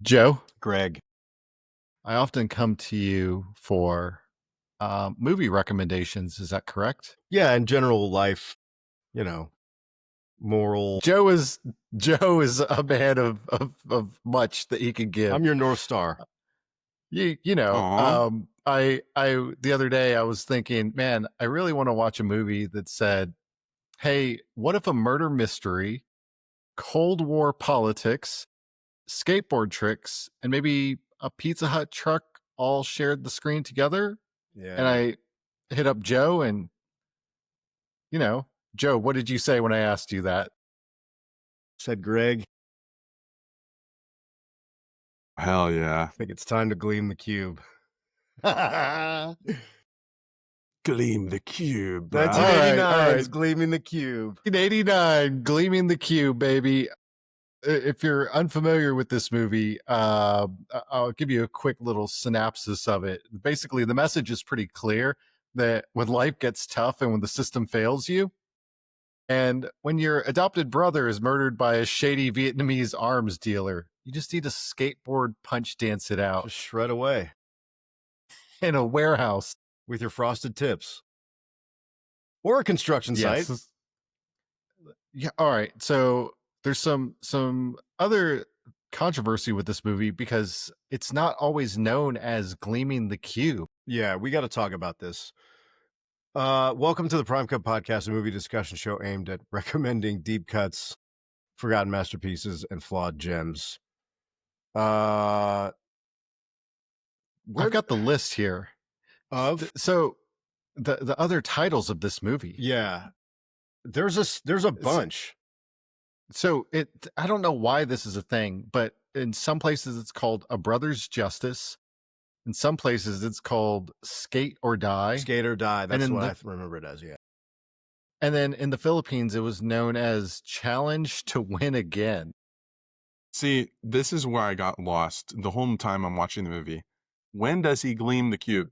Joe, Greg. I often come to you for movie recommendations. Is that correct? Yeah, in general life, you know, moral. Joe is Joe is a man of much that he can give. I'm your North Star. You know, Aw. I the other day I was thinking, man, I really want to watch a movie that said, hey, what if a murder mystery, Cold War politics, skateboard tricks, and maybe a Pizza Hut truck all shared the screen together? Yeah. And I hit up Joe and, Joe, what did you say when I asked you that? Said Greg, Hell yeah. I think it's time to gleam the cube. Gleam the cube, bro. 1989 All right. is gleaming the cube. 1989, Gleaming the Cube, baby. If you're unfamiliar with this movie, I'll give you a quick little synopsis of it. Basically, the message is pretty clear that when life gets tough and when the system fails you, and when your adopted brother is murdered by a shady Vietnamese arms dealer, you just need to skateboard punch dance it out Just shred away in a warehouse. with your frosted tips. Or a construction site. Yeah. All right. So there's some other controversy with this movie because it's not always known as Gleaming the Cube. Yeah, we got to talk about this. Welcome to the Prime Cut Podcast, a movie discussion show aimed at recommending deep cuts, forgotten masterpieces, and flawed gems. I've got the list here of so the other titles of this movie. Yeah, there's a bunch. So I don't know why this is a thing, but in some places it's called A Brother's Justice. In some places it's called Skate or Die. Skate or Die. That's what I remember it as. Yeah. And then in the Philippines, it was known as Challenge to Win Again. See, this is where I got lost the whole time I'm watching the movie. When does he gleam the cube?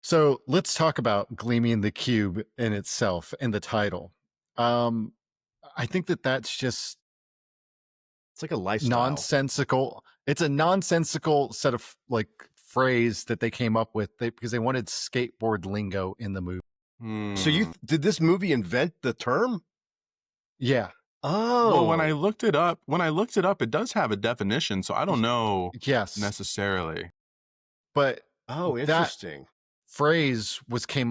So let's talk about Gleaming the Cube in itself and the title. I think that's just it's like a lifestyle. Nonsensical. It's a nonsensical set of like phrase that they came up with because they wanted skateboard lingo in the movie. So did this movie invent the term? Yeah. Oh. Well, when I looked it up, it does have a definition, so I don't know necessarily. But interesting. Phrase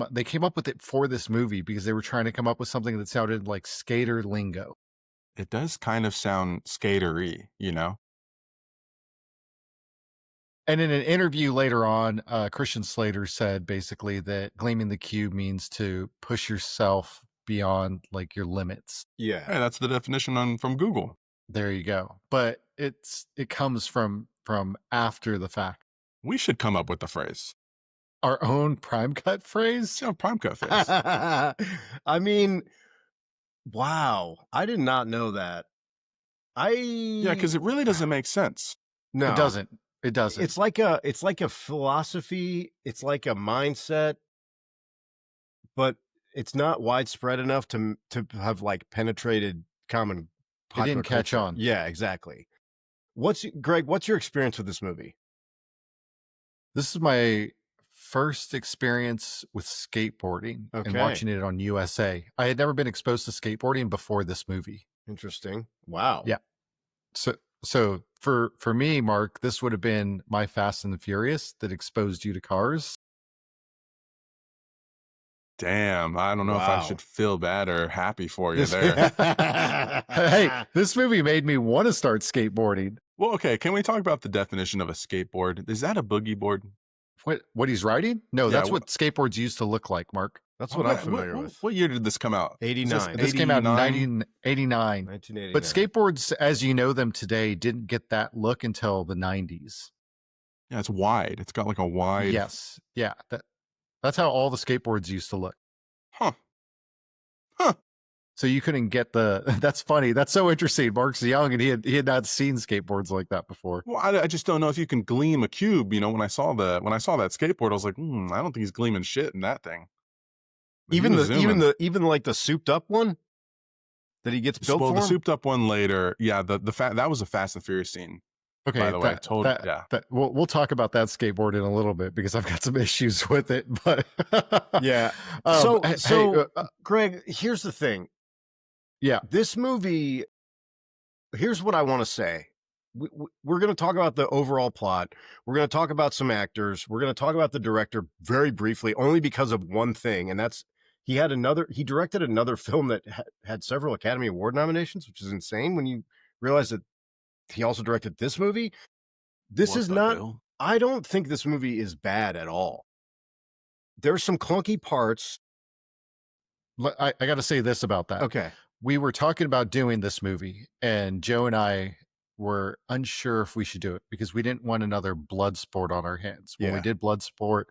they came up with it for this movie because they were trying to come up with something that sounded like skater lingo. It does kind of sound skatery, you know? And in an interview later on, Christian Slater said basically that Gleaming the Cube means to push yourself beyond like your limits. Yeah. Hey, that's the definition from Google. There you go. But it comes from after the fact. We should come up with the phrase. Our own Prime Cut phrase? Yeah, Prime Cut phrase. I mean, wow. I did not know that. Yeah, because it really doesn't make sense. No. It doesn't. It doesn't. It's like a philosophy. It's like a mindset, but it's not widespread enough to have like penetrated common popular It didn't catch culture. on. Yeah, exactly. Greg, what's your experience with this movie? This is my first experience with skateboarding and watching it on USA. I had never been exposed to skateboarding before this movie. Interesting. Wow. Yeah. So for me, Mark, this would have been my Fast and the Furious that exposed you to cars. Damn, I don't know if I should feel bad or happy for you there. Hey, this movie made me want to start skateboarding. Well, okay, can we talk about the definition of a skateboard? Is that a boogie board? What he's riding? No, that's what skateboards used to look like, Mark. That's what I'm familiar with. What year did this come out? 89. This came out in 1989. 1989. But skateboards, as you know them today, didn't get that look until the 90s. Yeah, it's wide. It's got like a wide... Yes. Yeah. That's how all the skateboards used to look. Huh. So you couldn't get that's funny. That's so interesting. Mark's young and he had not seen skateboards like that before. Well, I just don't know if you can gleam a cube. You know, when I saw that skateboard, I was like, I don't think he's gleaming shit in that thing. But even like the souped up one that he gets built for. The souped up one later. Yeah, that was a Fast and Furious scene. Okay, by the way. Yeah. that we'll talk about that skateboard in a little bit because I've got some issues with it. But Yeah. hey, Greg, here's the thing. yeah, This movie, here's what I want to say. We're going to talk about the overall plot. We're going to talk about some actors. We're going to talk about the director very briefly, only because of one thing, and that's he directed another film that had several Academy Award nominations, which is insane when you realize that he also directed this movie. This What is the not. hell? I don't think this movie is bad at all. There's some clunky parts. I got to say this about that. Okay. We were talking about doing this movie, and Joe and I were unsure if we should do it because we didn't want another blood sport on our hands. When we Yeah. did blood sport,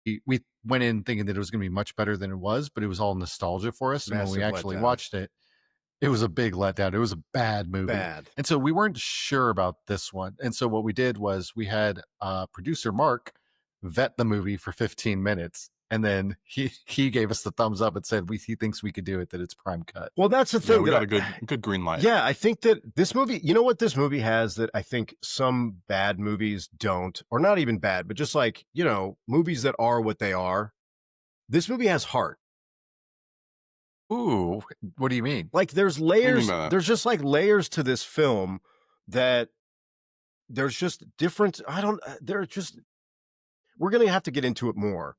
we went in thinking that it was going to be much better than it was, but it was all nostalgia for us. And when we Massive actually letdown. watched it, it was a big letdown. It was a bad movie. Bad. And so we weren't sure about this one. And so what we did was we had producer Mark vet the movie for 15 minutes. And then he gave us the thumbs up and said he thinks we could do it, that it's prime cut. Well, that's the Yeah, thing. we that got a good green light. Yeah, I think that this movie, you know what this movie has that I think some bad movies don't, or not even bad, but just like, you know, movies that are what they are. This movie has heart. Ooh, what do you mean? Like there's do you mean layers, by that? there's just like layers to this film that there's just different, we're going to have to get into it more,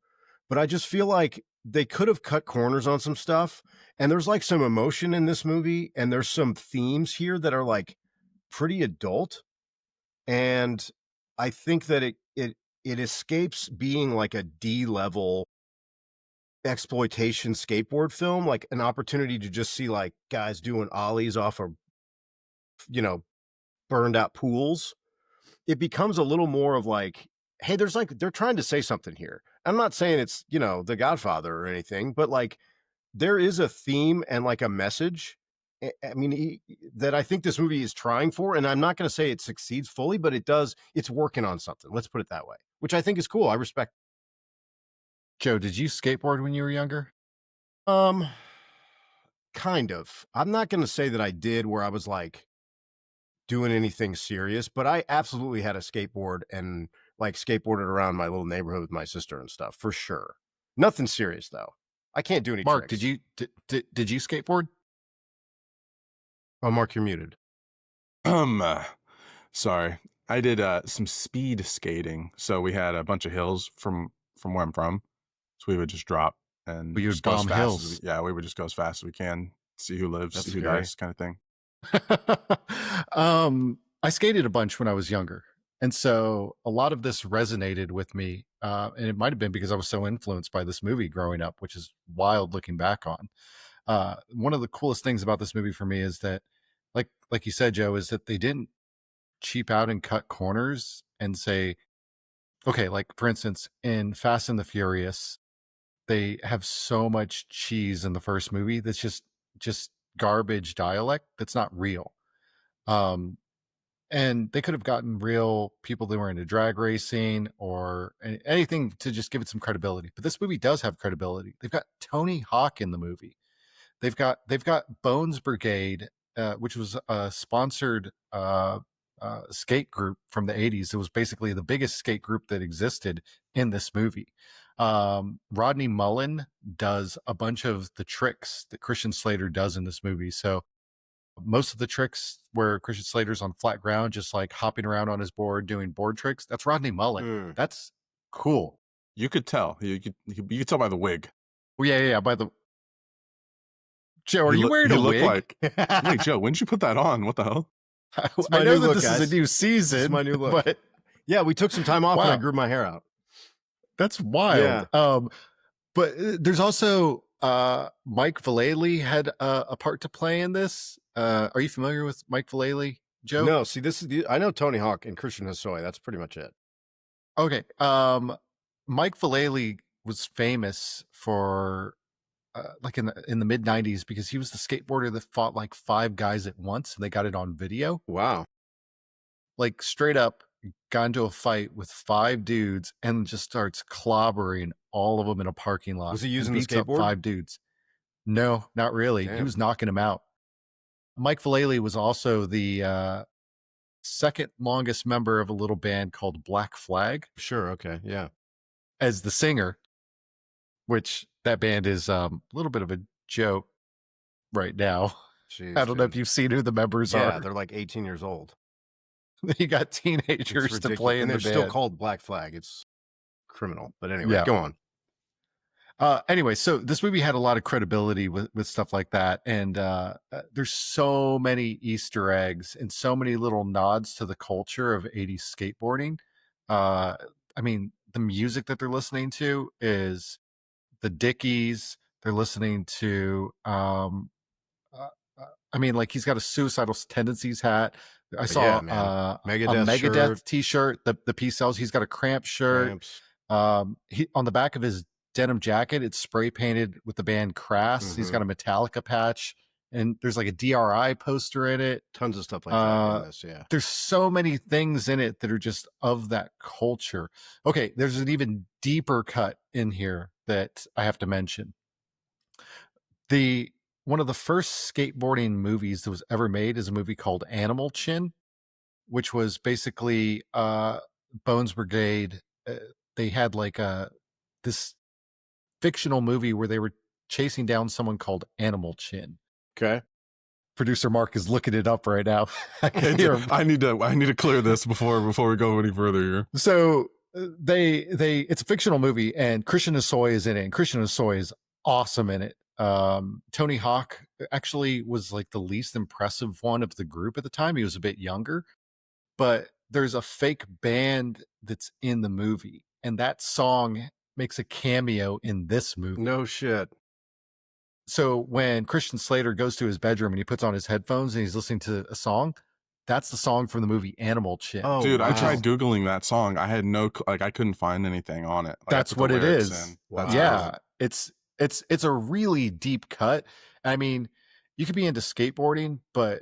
but I just feel like they could have cut corners on some stuff, and there's like some emotion in this movie, and there's some themes here that are like pretty adult, and I think that it escapes being like a D-level exploitation skateboard film, like an opportunity to just see like guys doing ollies off of, you know, burned out pools. It becomes a little more of like, hey, there's like, they're trying to say something here. I'm not saying it's, you know, The Godfather or anything, but like there is a theme and like a message. I mean, that I think this movie is trying for, and I'm not going to say it succeeds fully, but it's working on something. Let's put it that way, which I think is cool. I respect. Joe, did you skateboard when you were younger? Kind of. I'm not going to say that I did where I was like doing anything serious, but I absolutely had a skateboard and like skateboarded around my little neighborhood with my sister and stuff for sure. Nothing serious though. I can't do any Mark, tricks. did you skateboard? Oh, Mark, you're muted. Sorry. I did some speed skating. So we had a bunch of hills from where I'm from. So we would just drop and Well, you would just go as bomb fast hills. as we would just go as fast as we can, see who lives, That's see who scary. dies, kind of thing. I skated a bunch when I was younger. And so a lot of this resonated with me. And it might have been because I was so influenced by this movie growing up, which is wild looking back on. One of the coolest things about this movie for me is that, like you said, Joe, is that they didn't cheap out and cut corners and say, okay, like for instance, in Fast and the Furious, they have so much cheese in the first movie that's just garbage dialect that's not real. And they could have gotten real people that were into drag racing or anything to just give it some credibility. But this movie does have credibility. They've got Tony Hawk in the movie. They've got Bones Brigade, which was a sponsored skate group from the 80s. It was basically the biggest skate group that existed in this movie. Rodney Mullen does a bunch of the tricks that Christian Slater does in this movie. So most of the tricks where Christian Slater's on flat ground, just like hopping around on his board, doing board tricks, that's Rodney Mullen. That's cool. You could tell. You could tell by the wig. Well, yeah. By the Joe, are you wearing a wig? Like, wait, Joe, when did you put that on? What the hell? I know that this is a new season. It's my new look. But yeah, we took some time off and I grew my hair out. That's wild. Yeah. But there's also Mike Vallely had a part to play in this. Are you familiar with Mike Vallely, Joe? No, see, I know Tony Hawk and Christian Hosoi. That's pretty much it. Okay. Mike Vallely was famous for like in the mid 90s because he was the skateboarder that fought like 5 guys at once and they got it on video. Wow. Like straight up got into a fight with 5 dudes and just starts clobbering all of them in a parking lot. Was he using the beats up skateboard? 5 dudes. No, not really. Damn. He was knocking him out. Mike Vallely was also the second longest member of a little band called Black Flag Sure. Okay. Yeah. as the singer, which that band is a little bit of a joke right now. Jeez, I don't know if dude. you've seen who the members Yeah, are. they're like 18 years old. You got It's teenagers to ridiculous. play in And the they're still band. called Black Flag. It's criminal. But anyway, Yeah. go on. Anyway, so this movie had a lot of credibility with stuff like that, and there's so many Easter eggs and so many little nods to the culture of '80s skateboarding. I mean, the music that they're listening to is the Dickies. They're listening to, uh, I mean, like he's got a Suicidal Tendencies hat. I But saw yeah, man. a Megadeth Megadeth shirt, T-shirt. The P sells. He's got a Cramp shirt. Cramps. He on the back of his denim jacket, it's spray painted with the band Crass. He's got a Metallica patch, and there's like a DRI poster in it. Tons of stuff like that in this. Yeah. There's so many things in it that are just of that culture. Okay, there's an even deeper cut in here that I have to mention. One of the first skateboarding movies that was ever made is a movie called Animal Chin, which was basically Bones Brigade. They had like this fictional movie where they were chasing down someone called Animal Chin. Okay. Producer Mark is looking it up right now. I need to clear this before we go any further here. So it's a fictional movie, and Christian Slater is in it, and Christian Slater is awesome in it. Tony Hawk actually was like the least impressive one of the group at the time. He was a bit younger, but there's a fake band that's in the movie, and that song makes a cameo in this movie. No shit. So when Christian Slater goes to his bedroom and he puts on his headphones and he's listening to a song, that's the song from the movie Animal Chin. Oh, dude, wow. I tried Googling that song. I had I couldn't find anything on it. Like, that's what it is. Wow. Yeah. It's a really deep cut. I mean, you could be into skateboarding, but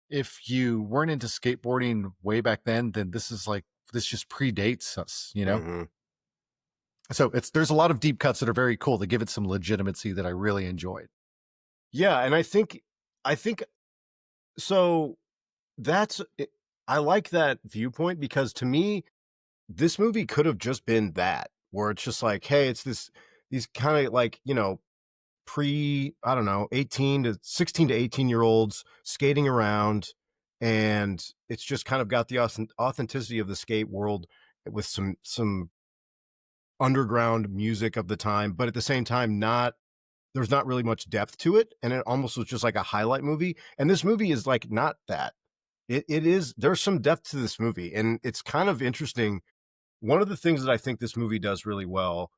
if you weren't into skateboarding way back then this just predates us, you know? So there's a lot of deep cuts that are very cool that give it some legitimacy that I really enjoyed. Yeah, and I think so I like that viewpoint, because to me, this movie could have just been that, where it's just like, hey, it's these kind of like, I don't know, 16 to 18-year-olds skating around, and it's just kind of got the authenticity of the skate world with some underground music of the time, but at the same time there's not really much depth to it, and it almost was just like a highlight movie. And this movie is like not that. It is, there's some depth to this movie, and it's kind of interesting. One of the things that I think this movie does really well,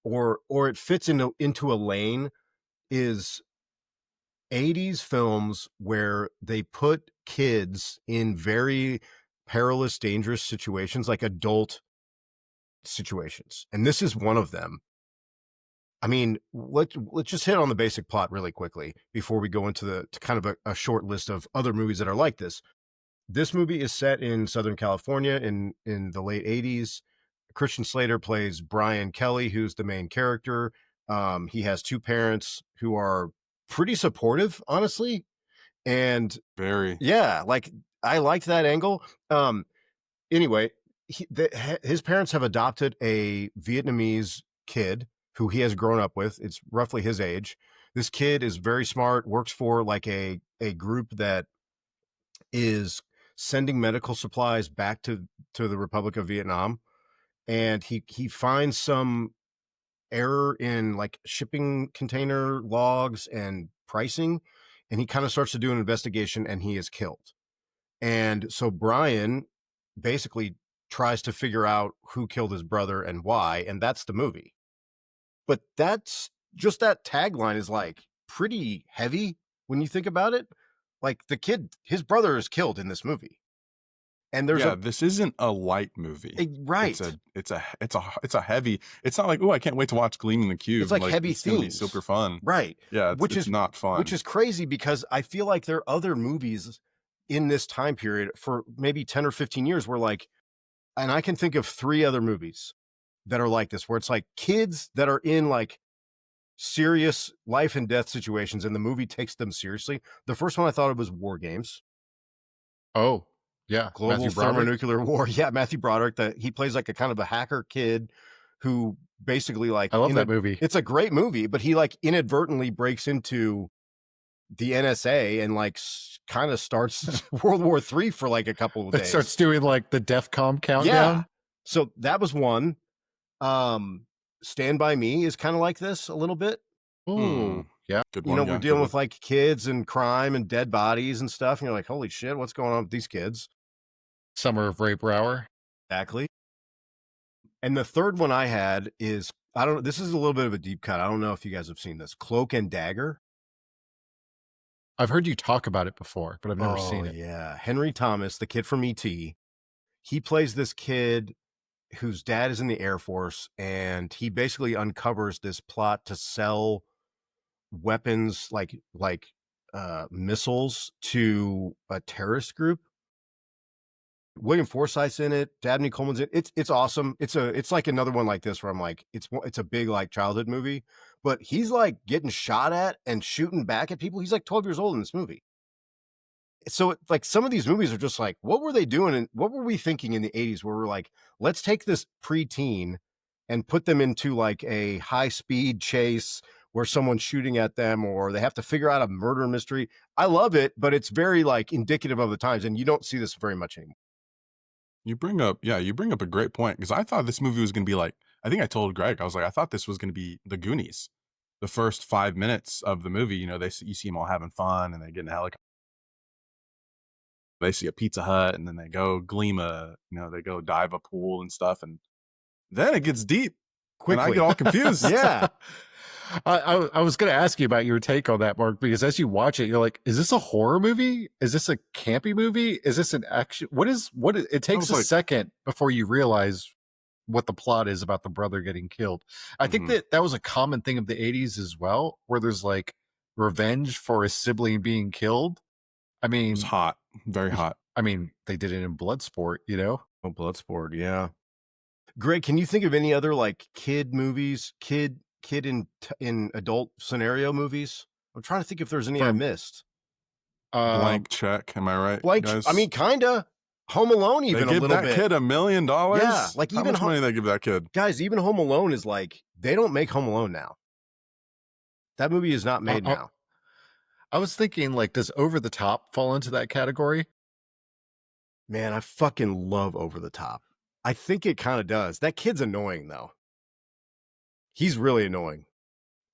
or it fits into a lane, is 80s films where they put kids in very perilous, dangerous situations, like adult situations. And this is one of them. I mean, let's just hit on the basic plot really quickly before we go into kind of a short list of other movies that are like this. This movie is set in Southern California in the late 80s. Christian Slater plays Brian Kelly, who's the main character. He has two parents who are pretty supportive, honestly. And Very. yeah, like I liked that angle. Anyway, his parents have adopted a Vietnamese kid who he has grown up with. It's roughly his age. This kid is very smart, works for like a group that is sending medical supplies back to the Republic of Vietnam. And he finds some error in like shipping container logs and pricing, and he kind of starts to do an investigation, and he is killed. And so Brian basically tries to figure out who killed his brother and why, and that's the movie. But that's just, that tagline is like pretty heavy when you think about it. Like the kid, his brother is killed in this movie. And there's this isn't a light movie. Right. It's a heavy. It's not like, oh, I can't wait to watch Gleaming the Cube. It's like heavy it's gonna be themes. super fun. Right. Yeah, it's not fun. Which is crazy, because I feel like there are other movies in this time period for maybe 10 or 15 years where like, and I can think of 3 other movies that are like this, where it's like kids that are in like serious life and death situations, and the movie takes them seriously. The first one I thought of was War Games. Oh, Yeah, global Matthew Broderick. thermonuclear war. Yeah, Matthew Broderick. He plays like a kind of a hacker kid who basically like I love that movie. It's a great movie, but he like inadvertently breaks into the NSA and like kind of starts World War III for like a couple of days. It starts doing like the DEFCON countdown. Yeah. So that was one. Stand By Me is kind of like this a little bit. Ooh, yeah. Good You one. know, yeah, we're good dealing one. with like kids and crime and dead bodies and stuff. And you're like, holy shit, what's going on with these kids? Summer of Rape Brower. Exactly. And the third one I had is, I don't know, this is a little bit of a deep cut. I don't know if you guys have seen this. Cloak and Dagger. I've heard you talk about it before, but I've never seen it. Yeah. Henry Thomas, the kid from E.T., he plays this kid whose dad is in the Air Force, and he basically uncovers this plot to sell weapons like missiles to a terrorist group. William Forsythe's in it. Dabney Coleman's in it. It's awesome. It's like another one like this where I'm like, it's a big like childhood movie, but he's like getting shot at and shooting back at people. He's like 12 years old in this movie. So like some of these movies are just like, what were they doing and what were we thinking in the 80s where we're like, let's take this preteen and put them into like a high speed chase where someone's shooting at them or they have to figure out a murder mystery. I love it, but it's very like indicative of the times, and you don't see this very much anymore. You bring up a great point, because I thought this movie was going to be like, I think I told Greg, I was like, I thought this was going to be The Goonies. The first 5 minutes of the movie, you know, you see them all having fun and they get in a helicopter. They see a Pizza Hut and then they go gleam they go dive a pool and stuff. And then it gets deep. Quickly. And I get all confused. Yeah. I was going to ask you about your take on that, Mark, because as you watch it, you're like, is this a horror movie? Is this a campy movie? Is this an action? It takes a second before you realize what the plot is about the brother getting killed. I think that was a common thing of the 80s as well, where there's like revenge for a sibling being killed. I mean, it's hot, very hot. I mean, they did it in Bloodsport, you know? Oh, Bloodsport. Yeah. Greg, can you think of any other like kid movies, kid in adult scenario movies? I'm trying to think if there's any I missed. Blank check, am I right? Blank. Guys? I mean, kinda. Home Alone, even they a give little that bit. kid $1 million. Yeah, like how even much money they give that kid? Guys, even Home Alone is like they don't make Home Alone now. That movie is not made now. I was thinking, like, does Over the Top fall into that category? Man, I fucking love Over the Top. I think it kind of does. That kid's annoying though. He's really annoying.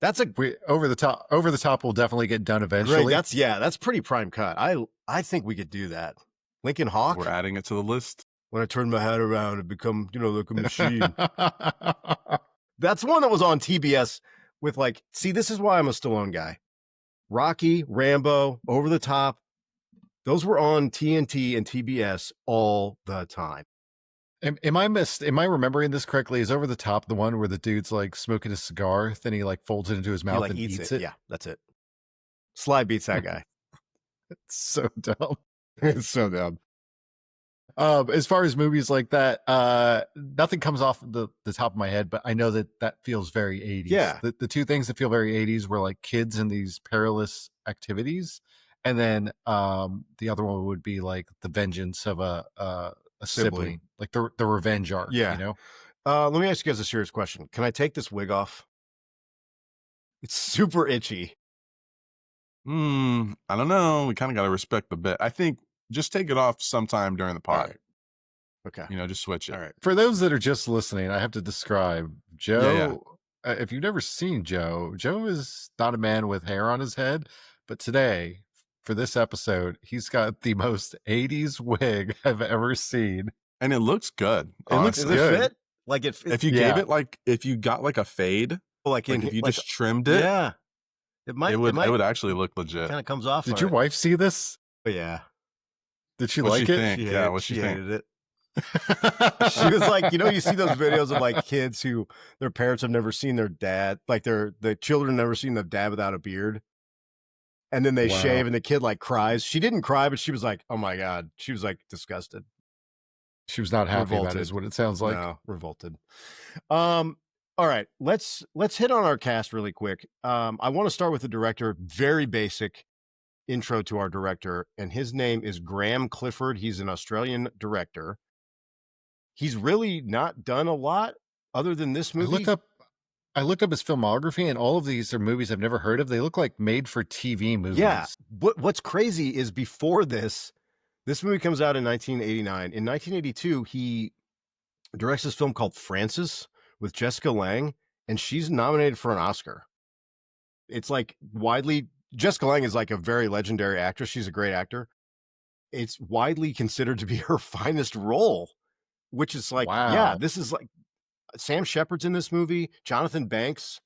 That's Over the Top will definitely get done eventually. Greg, that's pretty prime cut. I think we could do that. Lincoln Hawk. We're adding it to the list. When I turn my head around and become, like a machine. That's one that was on TBS with like, see, this is why I'm a Stallone guy. Rocky, Rambo, Over the Top. Those were on TNT and TBS all the time. Am I remembering this correctly? Is Over the Top the one where the dude's like smoking a cigar, then he like folds it into his mouth and eats it? Yeah, that's it. Sly beats that guy. It's so dumb. It's so dumb. As far as movies like that, nothing comes off the top of my head, but I know that feels very 80s. Yeah. The two things that feel very 80s were like kids in these perilous activities. And then the other one would be like the vengeance of a sibling, like the revenge arc. Yeah. You know? Let me ask you guys a serious question. Can I take this wig off? It's super itchy. I don't know. We kind of got to respect the bit. I think just take it off sometime during the pod. Right. Okay. Just switch it. All right. For those that are just listening, I have to describe Joe. Yeah. If you've never seen Joe is not a man with hair on his head, but today, for this episode, he's got the most 80s wig I've ever seen. And it looks good. It looks Does good. it fit? Like it fits? If you gave it if you got like a fade, like if you just trimmed it, yeah, it would actually look legit. Kind of comes off. Did your wife see this? Oh, yeah. Did she What'd like she it? think? Yeah, what'd she think? hated it. She was like, you see those videos of like kids who their parents have never seen their dad, like the children never seen their dad without a beard. And then they shave and the kid like cries. She didn't cry, but she was like, oh my God. She was like disgusted. She was not happy Revolted. about it, is what it sounds like. No, revolted. All right, let's hit on our cast really quick. I want to start with the director. Very basic. intro to our director, and his name is Graeme Clifford. He's an Australian director. He's really not done a lot other than this movie. I looked up his filmography, and all of these are movies I've never heard of. They look like made-for-TV movies. Yeah. What's crazy is before this movie comes out in 1989. In 1982, he directs this film called Frances with Jessica Lange, and she's nominated for an Oscar. It's like Jessica Lange is like a very legendary actress. She's a great actor. It's widely considered to be her finest role, which is like, Wow. yeah, this is like Sam Shepard's in this movie, Jonathan Banks.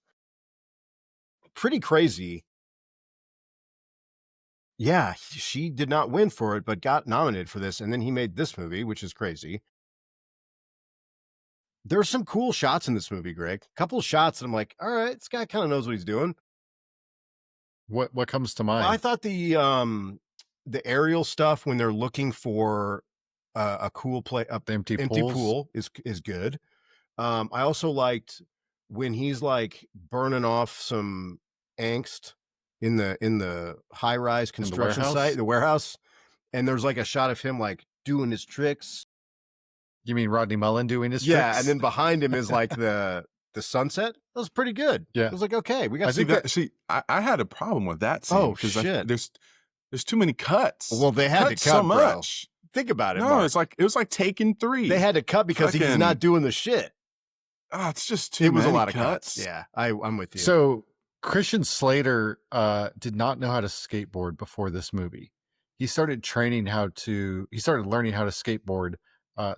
Pretty crazy. Yeah, she did not win for it, but got nominated for this. And then he made this movie, which is crazy. There's some cool shots in this movie, Greg. A couple of shots that I'm like, all right, this guy kind of knows what he's doing. What comes to mind? Well, I thought the aerial stuff when they're looking for a cool play up the empty pool is good. I also liked when he's like burning off some angst in the high-rise construction site, the warehouse, and there's like a shot of him like doing his tricks. You mean Rodney Mullen doing his tricks? Yeah, and then behind him is like the sunset. That was pretty good. Yeah, I was like, okay, we got to see that. I had a problem with that scene. Oh shit! There's too many cuts. Well, they had to cut so much. Think about it. No, Mark. it was like Taken 3. They had to cut because he's not doing the shit. It's just too many was a lot of cuts. Yeah, I'm with you. So Christian Slater did not know how to skateboard before this movie. He started learning how to skateboard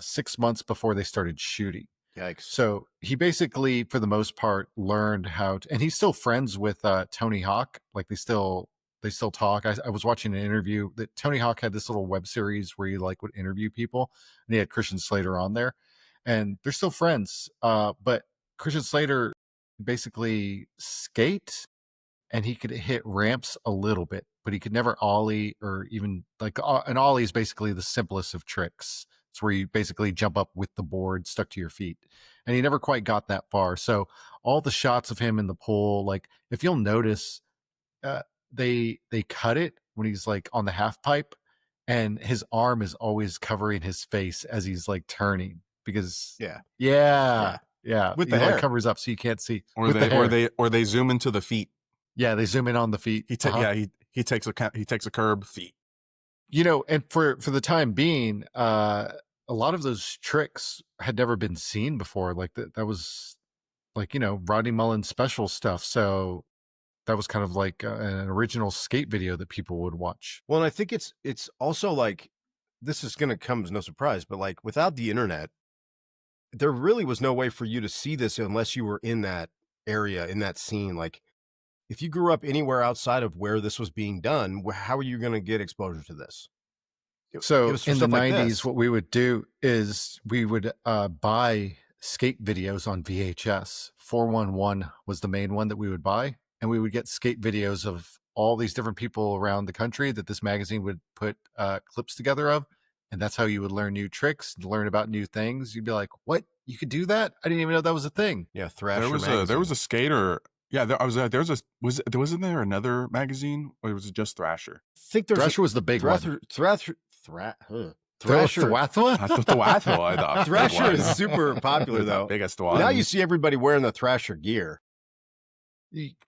6 months before they started shooting. Yikes. So he basically, for the most part, learned how to, and he's still friends with Tony Hawk. Like they still talk. I was watching an interview that Tony Hawk had this little web series where he like would interview people, and he had Christian Slater on there, and they're still friends. But Christian Slater basically skate, and he could hit ramps a little bit, but he could never ollie, or even like an ollie is basically the simplest of tricks. It's where you basically jump up with the board stuck to your feet, and he never quite got that far. So all the shots of him in the pool, like if you'll notice, they cut it when he's like on the half pipe, and his arm is always covering his face as he's like turning, because yeah, with the hair covers up so you can't see. Or they zoom into the feet. Yeah, they zoom in on the feet. He takes a curb feet. You know, and for the time being, a lot of those tricks had never been seen before. Like that was like, you know, Rodney Mullen's special stuff. So that was kind of like an original skate video that people would watch. Well, and I think it's also like, this is going to come as no surprise, but like without the internet, there really was no way for you to see this unless you were in that area, in that scene. Like if you grew up anywhere outside of where this was being done, how are you going to get exposure to this? So in the 90s, what we would do is we would buy skate videos on VHS. 411 was the main one that we would buy. And we would get skate videos of all these different people around the country that this magazine would put clips together of. And that's how you would learn new tricks, learn about new things. You'd be like, what? You could do that? I didn't even know that was a thing. Yeah, Thrasher there was a skater. Yeah, wasn't there another magazine, or was it just Thrasher? I think Thrasher was the big one. Thrasher is super popular though. Biggest one. Now you see everybody wearing the Thrasher gear.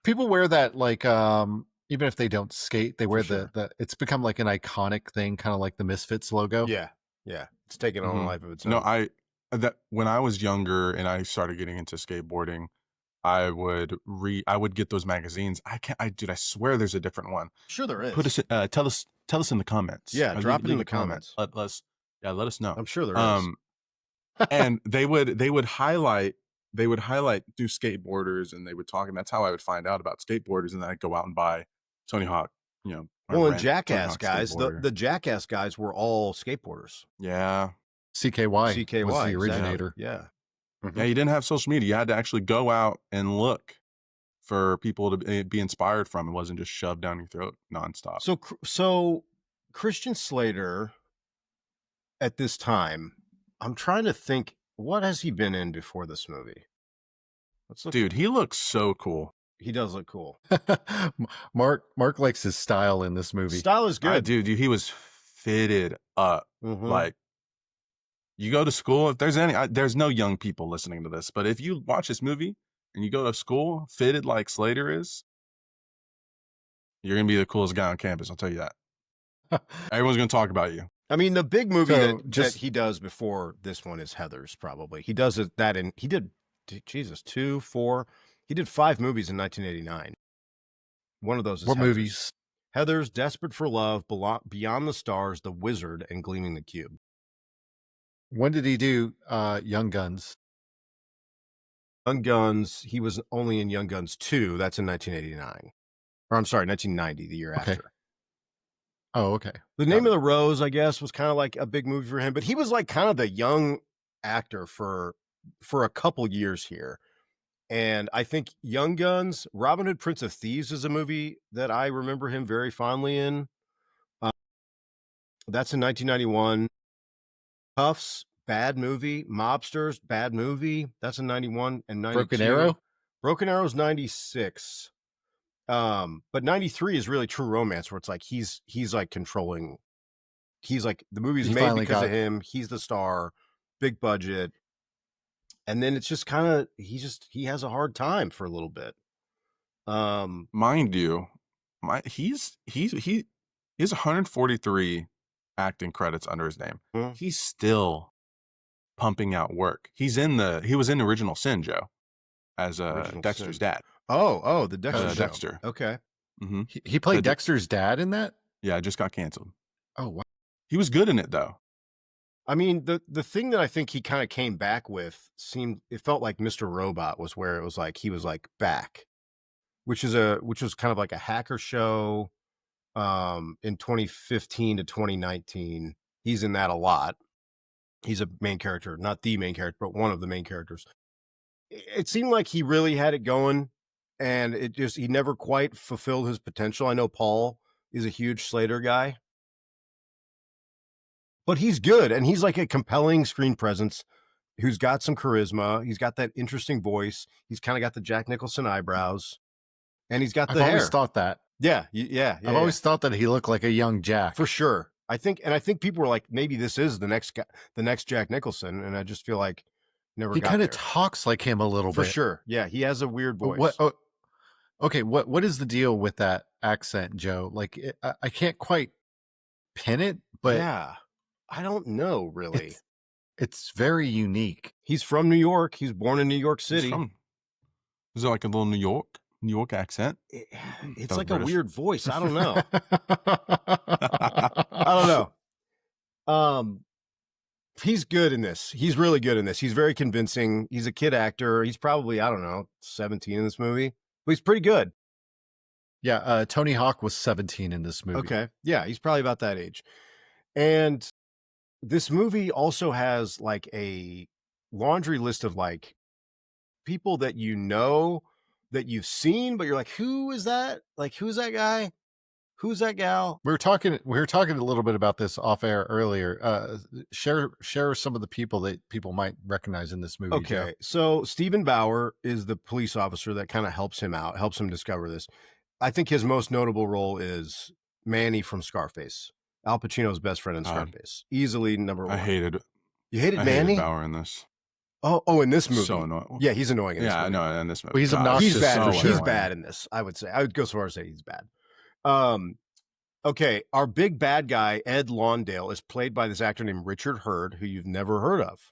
People wear that like even if they don't skate, they wear the it's become like an iconic thing, kind of like the Misfits logo. Yeah. It's taken on a life of its own. No, when I was younger and I started getting into skateboarding, I would get those magazines. I swear there's a different one. Sure there is. Tell us in the comments. Yeah, drop it in the comments. Let us know. I'm sure there is. And they would highlight new skateboarders, and they would talk, and that's how I would find out about skateboarders, and then I'd go out and buy Tony Hawk, you know. Well, and Jackass guys, the Jackass guys were all skateboarders. Yeah. CKY was the originator. Exactly. Yeah. Mm-hmm. Yeah, you didn't have social media. You had to actually go out and look for people to be inspired from. It wasn't just shoved down your throat nonstop. So Christian Slater at this time, I'm trying to think, what has he been in before this movie? Dude, he looks so cool. He does look cool. Mark likes his style in this movie. Style is good. Dude, he was fitted up. Mhm. Like, you go to school, if there's there's no young people listening to this, but if you watch this movie and you go to school fitted like Slater is, you're going to be the coolest guy on campus. I'll tell you that. Everyone's going to talk about you. I mean, the big movie So, that he does before this one is Heathers, probably. He does that in, he did, Jesus, 2, 4, he did 5 movies in 1989. One of those is What Heathers. movies? Heathers, Desperate for Love, Beyond the Stars, The Wizard, and Gleaming the Cube. When did he do Young Guns? Young Guns, he was only in Young Guns 2. That's in 1989. Or I'm sorry, 1990, the year Okay. after. Oh, okay. The Name of the Rose, I guess, was kind of like a big movie for him, but he was like kind of the young actor for a couple years here. And I think Young Guns, Robin Hood, Prince of Thieves is a movie that I remember him very fondly in. That's in 1991. Puffs, bad movie. Mobsters, bad movie. That's in 91 and 92. Broken Arrow? Broken Arrow's 96. But 93 is really True Romance, where it's like he's like controlling. He's like, the movie's made because of him. He's the star, big budget. And then it's just kind of, he has a hard time for a little bit. Mind you, he has 143 acting credits under his name. He's still pumping out work. He was in Original Sin, Joe, as Dexter's dad. Oh, the Dexter show. Dexter. Okay. Mm-hmm. He played Dexter's dad in that? Yeah, it just got canceled. Oh, wow. He was good in it, though. I mean, the thing that I think he kind of came back with it felt like Mr. Robot was where it was like he was like back, which was kind of like a hacker show in 2015 to 2019. He's in that a lot. He's a main character, not the main character, but one of the main characters. It seemed like he really had it going, and he never quite fulfilled his potential. I know Paul is a huge Slater guy, but he's good, and he's like a compelling screen presence who's got some charisma. He's got that interesting voice. He's kind of got the Jack Nicholson eyebrows, and he's got the hair. I've always thought that. Yeah. I've always thought that he looked like a young Jack. For sure. I think people were like, maybe this is the next Jack Nicholson, and I just feel like he kind of talks like him a little bit. For sure. Yeah, he has a weird voice. Okay, what is the deal with that accent, Joe? Like, I can't quite pin it, but yeah, I don't know really. It's very unique. He's from New York. He's born in New York City. Is it like a little New York accent? It's like British. A weird voice. I don't know. I don't know. He's good in this. He's really good in this. He's very convincing. He's a kid actor. He's probably, I don't know, 17 in this movie, but he's pretty good. Yeah. Tony Hawk was 17 in this movie. Okay. Yeah. He's probably about that age. And this movie also has like a laundry list of like people that you know, that you've seen, but you're like, who is that? Like, who's that guy? Who's that gal? We were talking a little bit about this off air earlier. Share some of the people that people might recognize in this movie. Okay. Joe. So Steven Bauer is the police officer that kind of helps him discover this. I think his most notable role is Manny from Scarface, Al Pacino's best friend in Scarface. Easily number one. You hated Manny? Hated Bauer in this. Oh, in this movie. So annoying. Yeah, he's annoying in this movie. Yeah, I know, in this movie. Well, he's obnoxious. He's bad. So he's bad in this, I would say. I would go so far as to say he's bad. Okay, our big bad guy, Ed Lawndale, is played by this actor named Richard Hurd, who you've never heard of.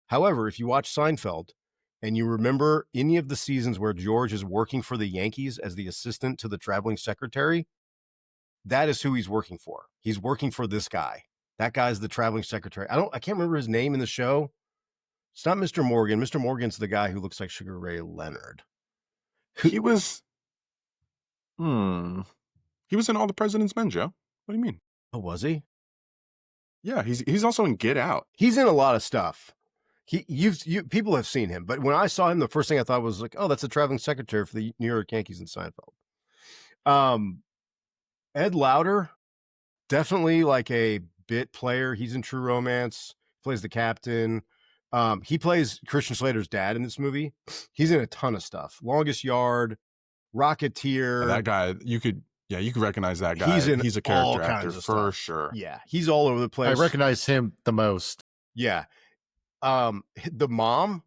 However, if you watch Seinfeld and you remember any of the seasons where George is working for the Yankees as the assistant to the traveling secretary, that is who he's working for. He's working for this guy. That guy's the traveling secretary. I can't remember his name in the show. It's not Mr. Morgan. Mr. Morgan's the guy who looks like Sugar Ray Leonard. He was in All the President's Men, Joe. What do you mean? Oh, was he? Yeah, he's also in Get Out. He's in a lot of stuff. People have seen him, but when I saw him, the first thing I thought was like, oh, that's the traveling secretary for the New York Yankees in Seinfeld. Ed Lauder, definitely like a bit player. He's in True Romance, plays the captain. He plays Christian Slater's dad in this movie. He's in a ton of stuff. Longest Yard, Rocketeer. That guy, you could recognize that guy. He's in He's a all character kinds actor of for stuff. sure. Yeah, he's all over the I place. recognize him the most. Yeah. The mom,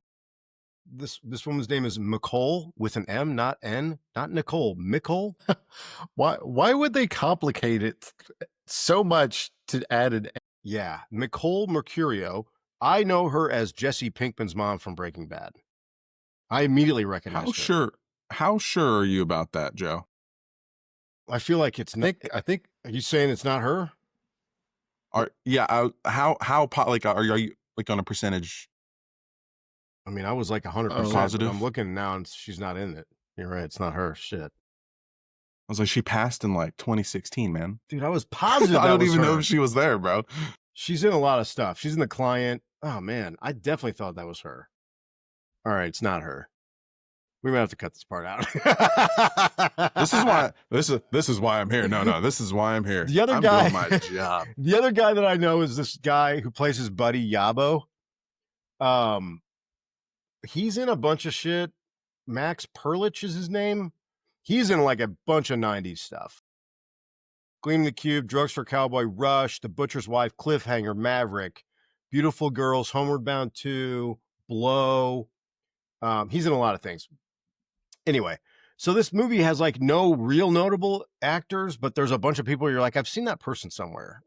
this woman's name is McCole with an M, not N, not Nicole, Mickle. Why would they complicate it so much to add an? Yeah, Nicole Mercurio. I know her as Jesse Pinkman's mom from Breaking Bad. I immediately recognized her. How sure are you about that, Joe? I feel like it's not. I think. Are you saying it's not her? Are you like on a percentage? I mean, I was like 100% positive. I'm looking now and she's not in it. You're right. It's not her. Shit. I was like, she passed in like 2016, man. Dude, I was positive. I don't even know if she was there, bro. She's in a lot of stuff. She's in The Client. Oh man, I definitely thought that was her. All right, it's not her. We might have to cut this part out. This is why I'm here. No, this is why I'm here. The other I'm guy, doing my job. The other guy that I know is this guy who plays his buddy Yabo. He's in a bunch of shit. Max Perlich is his name. He's in like a bunch of 90s stuff. Gleaming the Cube, Drugstore Cowboy, Rush, The Butcher's Wife, Cliffhanger, Maverick, Beautiful Girls, Homeward Bound 2, Blow. He's in a lot of things. Anyway, so this movie has like no real notable actors, but there's a bunch of people you're like, I've seen that person somewhere.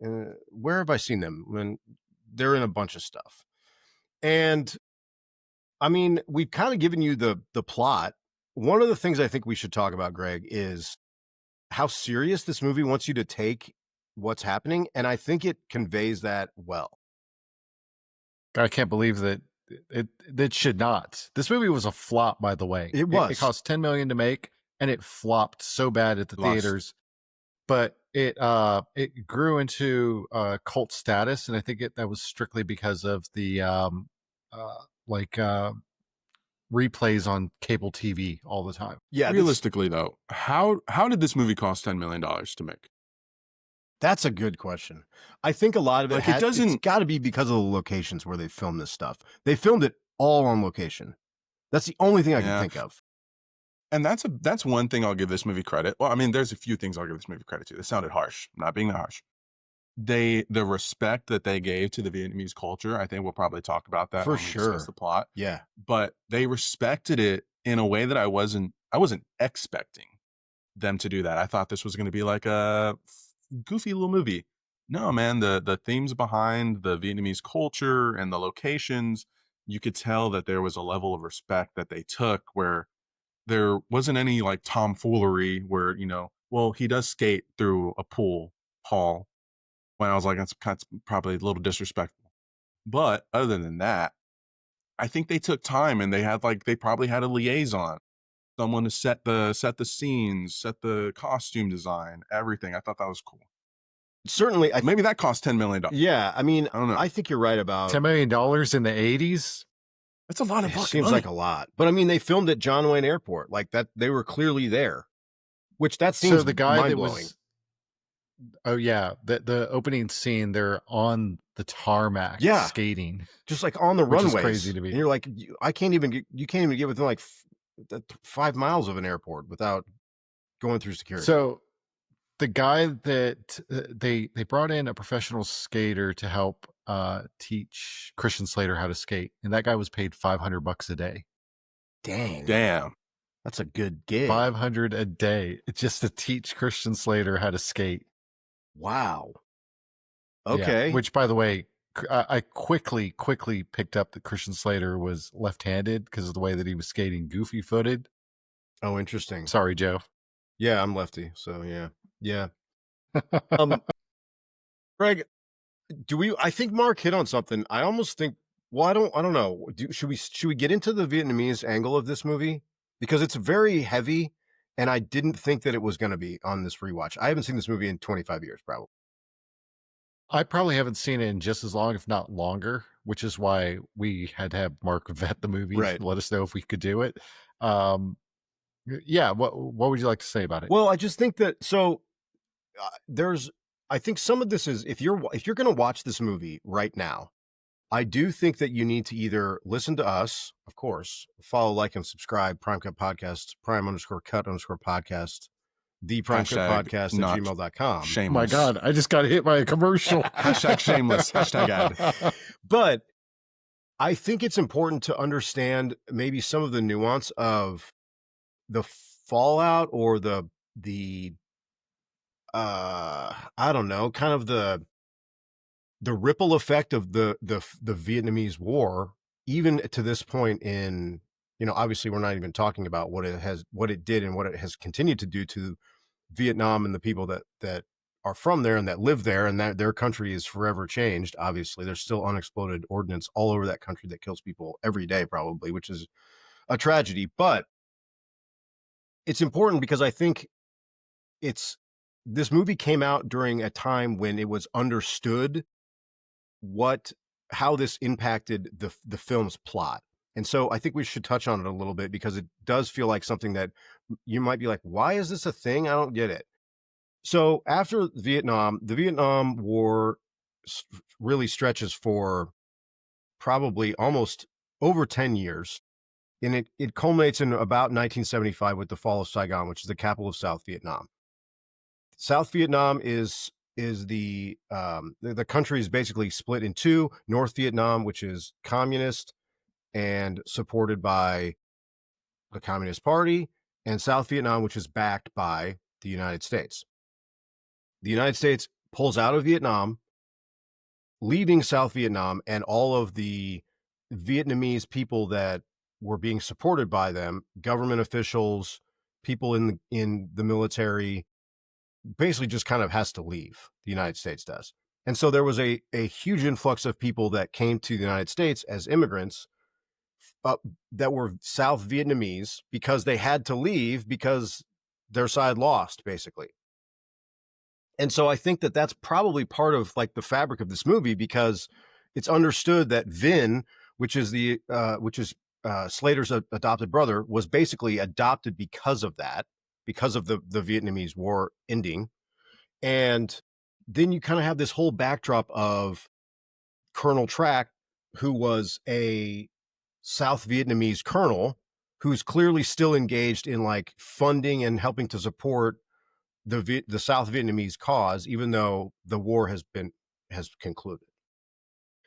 Where have I seen them? When they're in a bunch of stuff. And I mean, we've kind of given you the plot. One of the things I think we should talk about, Greg, is how serious this movie wants you to take what's happening. And I think it conveys that well. I can't believe that it should not. This movie was a flop, by the way. It was. It cost $10 million to make, and it flopped so bad at the theaters. But it grew into cult status, and I think that was strictly because of the replays on cable TV all the time. Yeah. Realistically, though, how did this movie cost $10 million to make? That's a good question. I think a lot of it, it's got to be because of the locations where they filmed this stuff. They filmed it all on location. That's the only thing I can think of. And that's one thing I'll give this movie credit. Well, I mean, there's a few things I'll give this movie credit to. This sounded harsh, not being that harsh. The respect that they gave to the Vietnamese culture, I think we'll probably talk about that for sure. Discuss the plot. Yeah, but they respected it in a way that I wasn't expecting them to do that. I thought this was going to be like a goofy little movie. No, man, the themes behind the Vietnamese culture and the locations, you could tell that there was a level of respect that they took where there wasn't any like tomfoolery where, well, he does skate through a pool hall. When I was like, that's probably a little disrespectful. But other than that, I think they took time and they probably had a liaison, someone to set the scenes, set the costume design, everything. I thought that was cool. Certainly. Maybe that cost $10 million. Yeah. I mean, I don't know. I think you're right about $10 million in the 80s. That's a lot of fucking seems money. like a lot. But I mean, they filmed at John Wayne Airport. Like that, they were clearly there. Which that seems the guy mind-blowing. that was. Oh yeah, the opening scene, they're on the tarmac, skating, just like on the which runways. Is crazy to me. And you're like, you can't even get within like 5 miles of an airport without going through security. So the guy that they brought in a professional skater to help teach Christian Slater how to skate, and that guy was paid $500 a day. Damn. That's a good gig. $500 a day just to teach Christian Slater how to skate. Wow. Okay. Yeah, which, by the way, I quickly picked up that Christian Slater was left-handed because of the way that he was skating goofy-footed. Oh, interesting. Sorry, Joe. Yeah, I'm lefty, so yeah. Greg, I think Mark hit on something. I almost think, well, I don't know. Should we get into the Vietnamese angle of this movie? Because it's very heavy, and I didn't think that it was going to be on this rewatch. I haven't seen this movie in 25 years, probably. I probably haven't seen it in just as long, if not longer, which is why we had to have Mark vet the movie. Right. Let us know if we could do it. Yeah. What would you like to say about it? Well, I just think that, so I think some of this is, if you're going to watch this movie right now, I do think that you need to either listen to us, of course, follow, like, and subscribe, Prime Cut Podcast, prime_cut_podcast, the Prime Cut Hashtag Podcast not at gmail.com. shameless. My God, I just got hit by a commercial. Hashtag shameless. Hashtag ad. But I think it's important to understand maybe some of the nuance of the fallout or the I don't know, kind of the ripple effect of the Vietnamese War, even to this point in, obviously we're not even talking about what it did and what it has continued to do to Vietnam and the people that are from there and that live there, and that their country is forever changed. Obviously, there's still unexploded ordnance all over that country that kills people every day, probably, which is a tragedy. But it's important because I think this movie came out during a time when it was understood how this impacted the film's plot. And so I think we should touch on it a little bit because it does feel like something that you might be like, why is this a thing? I don't get it. So after Vietnam, the Vietnam War really stretches for probably almost over 10 years. And it culminates in about 1975 with the fall of Saigon, which is the capital of South Vietnam. South Vietnam is the country is basically split in two: North Vietnam, which is communist and supported by the Communist Party, and South Vietnam, which is backed by the United States. The United States pulls out of Vietnam, leaving South Vietnam, and all of the Vietnamese people that were being supported by them, government officials, people in the military, basically just kind of has to leave. The United States does. And so there was a huge influx of people that came to the United States as immigrants that were South Vietnamese because they had to leave because their side lost, basically. And so I think that that's probably part of like the fabric of this movie, because it's understood that Vin, which is Slater's adopted brother, was basically adopted because of that, because of the Vietnamese War ending. And then you kind of have this whole backdrop of Colonel Track, who was a South Vietnamese colonel who's clearly still engaged in like funding and helping to support the South Vietnamese cause, even though the war has concluded.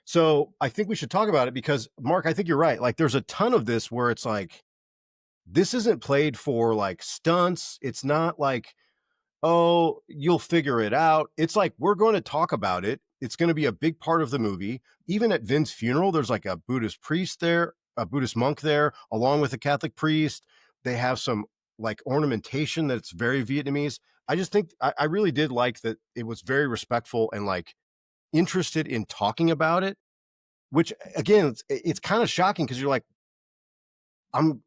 So I think we should talk about it because, Mark, I think you're right. Like, there's a ton of this where it's like, this isn't played for like stunts. It's not like, oh, you'll figure it out. It's like, we're going to talk about it. It's going to be a big part of the movie. Even at Vin's funeral, there's like a Buddhist priest there, a Buddhist monk there, along with a Catholic priest. They have some like ornamentation that's very Vietnamese. I just think I really did like that it was very respectful and like interested in talking about it, which again, it's kind of shocking because you're like, I'm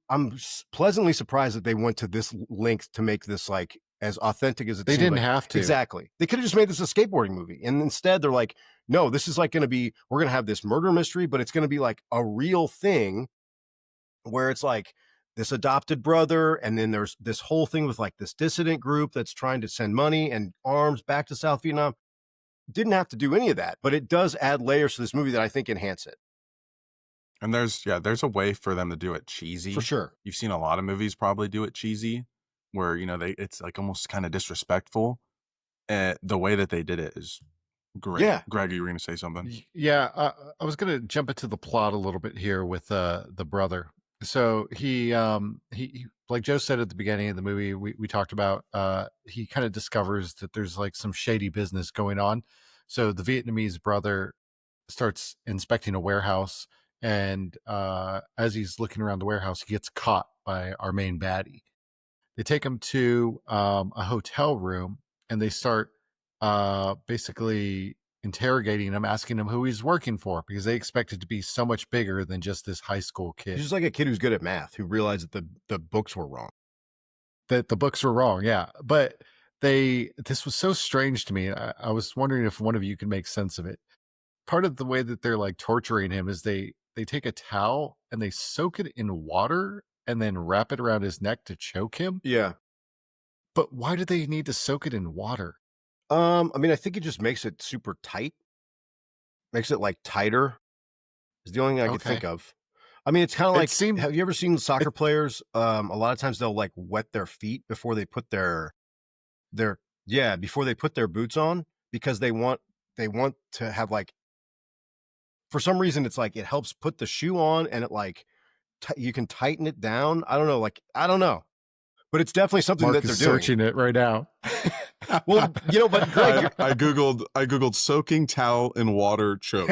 pleasantly surprised that they went to this length to make this like as authentic as it They seemed. didn't Like, have to. exactly. They could have just made this a skateboarding movie. And instead they're like, no, this is like going to be, we're going to have this murder mystery, but it's going to be like a real thing where it's like this adopted brother. And then there's this whole thing with like this dissident group that's trying to send money and arms back to South Vietnam. Didn't have to do any of that, but it does add layers to this movie that I think enhance it. And there's a way for them to do it cheesy. For sure. You've seen a lot of movies probably do it cheesy, where it's like almost kind of disrespectful. The way that they did it is great. Yeah. Greg, you were going to say something? Yeah, I was going to jump into the plot a little bit here with the brother. So he like Joe said at the beginning of the movie, we talked about, he kind of discovers that there's like some shady business going on. So the Vietnamese brother starts inspecting a warehouse, and as he's looking around the warehouse, he gets caught by our main baddie. They take him to a hotel room, and they start basically interrogating him, asking him who he's working for, because they expect it to be so much bigger than just this high school kid. He's just like a kid who's good at math who realized that the books were wrong. That the books were wrong, yeah. But this was so strange to me. I was wondering if one of you could make sense of it. Part of the way that they're like torturing him is they take a towel and they soak it in water and then wrap it around his neck to choke him. Yeah. But why do they need to soak it in water? I mean, I think it just makes it super tight. Makes it like tighter. Is the only thing I could think of. I mean, it's kind of It like, seemed have you ever seen soccer players? A lot of times they'll like wet their feet before they put their before they put their boots on, because they want to have like, for some reason it's like it helps put the shoe on, and it like you can tighten it down. I don't know, like I don't know, but it's definitely something Mark that they're is doing. searching it right now. Well, but Greg, I googled soaking towel in water choke.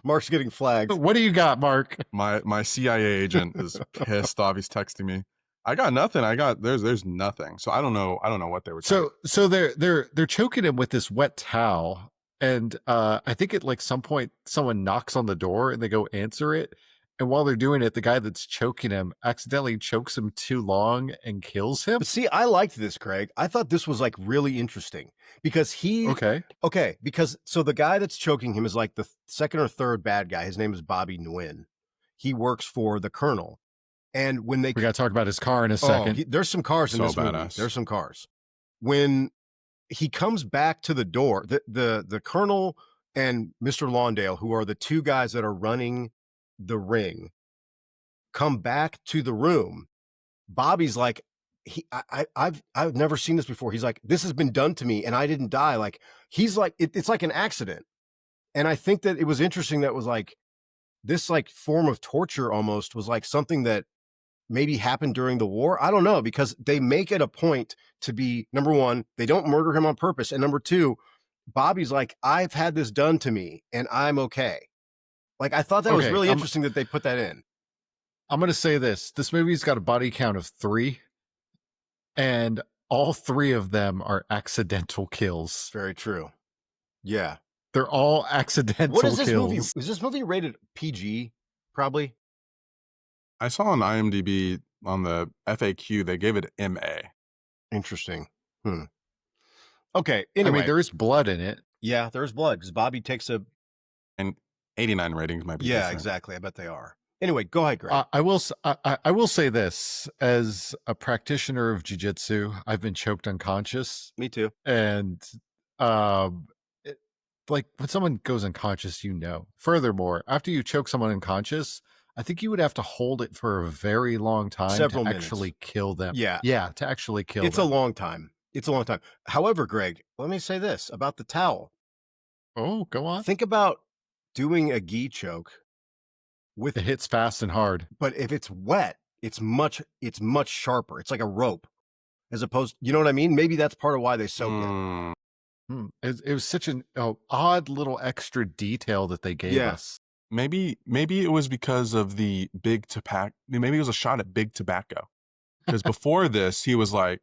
Mark's getting flagged. What do you got, Mark? My CIA agent is pissed off. He's texting me. I got nothing. There's nothing. So I don't know what they were talking. So they're choking him with this wet towel, and I think at like some point someone knocks on the door and they go answer it, and while they're doing it, the guy that's choking him accidentally chokes him too long and kills him. But see, I liked this, Craig. I thought this was like really interesting because so the guy that's choking him is like the second or third bad guy. His name is Bobby Nguyen. He works for the Colonel. And when we got to talk about his car in a second. There's some cars in So this movie. badass. There's some cars. When he comes back to the door, the Colonel and Mr. Lawndale, who are the two guys that are running the ring, come back to the room. Bobby's like, I've never seen this before. He's like, this has been done to me and I didn't die. Like, he's like, it's like an accident. And I think that it was interesting that was like this like form of torture almost was like something that maybe happened during the war. I don't know, because they make it a point to be, number one, they don't murder him on purpose. And number two, Bobby's like, I've had this done to me and I'm okay. Like, I thought that was really interesting that they put that in. I'm going to say this movie's got a body count of 3, and all 3 of them are accidental kills. Very true. Yeah. They're all accidental What is this kills. movie? Is this movie rated PG? Probably. I saw on IMDb on the FAQ they gave it MA. Interesting. Okay. Anyway, I mean, there is blood in it. Yeah, there's blood because Bobby takes a. And 89 ratings might be. Yeah, different. exactly. I bet they are. Anyway, go ahead, Greg. I will say this, as a practitioner of jiu-jitsu, I've been choked unconscious. Me too. And like when someone goes unconscious, furthermore, after you choke someone unconscious, I think you would have to hold it for a very long time Several to minutes. Actually kill them. Yeah. To actually kill them. It's a long time. However, Greg, let me say this about the towel. Oh, go on. Think about doing a gi choke with it hits fast and hard. But if it's wet, it's much sharper. It's like a rope, as opposed, you know what I mean? Maybe that's part of why they soak it. It was such an odd little extra detail that they gave us. Maybe it was because of the big tobacco. Maybe it was a shot at big tobacco. Because before this, he was like,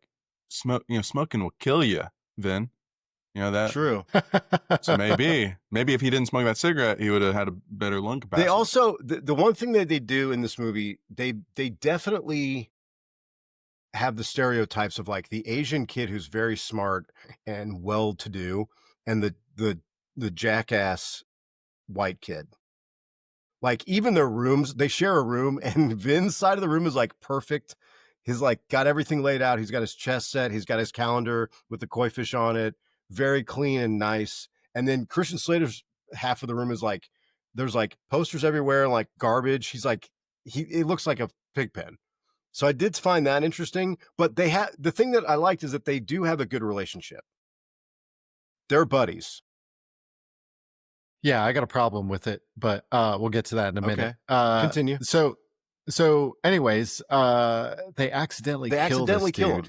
smoking will kill you. Then, that. True. So maybe if he didn't smoke that cigarette, he would have had a better lung capacity. They also, the one thing that they do in this movie, they definitely have the stereotypes of like the Asian kid who's very smart and well-to-do, and the jackass white kid. Like, even their rooms, they share a room, and Vin's side of the room is like perfect. He's like got everything laid out. He's got his chess set. He's got his calendar with the koi fish on it. Very clean and nice. And then Christian Slater's half of the room is like, there's like posters everywhere and like garbage. He's like, it looks like a pig pen. So I did find that interesting. But the thing that I liked is that they do have a good relationship. They're buddies. Yeah, I got a problem with it, but we'll get to that in a minute. Continue. So anyways, they accidentally kill this dude. Him.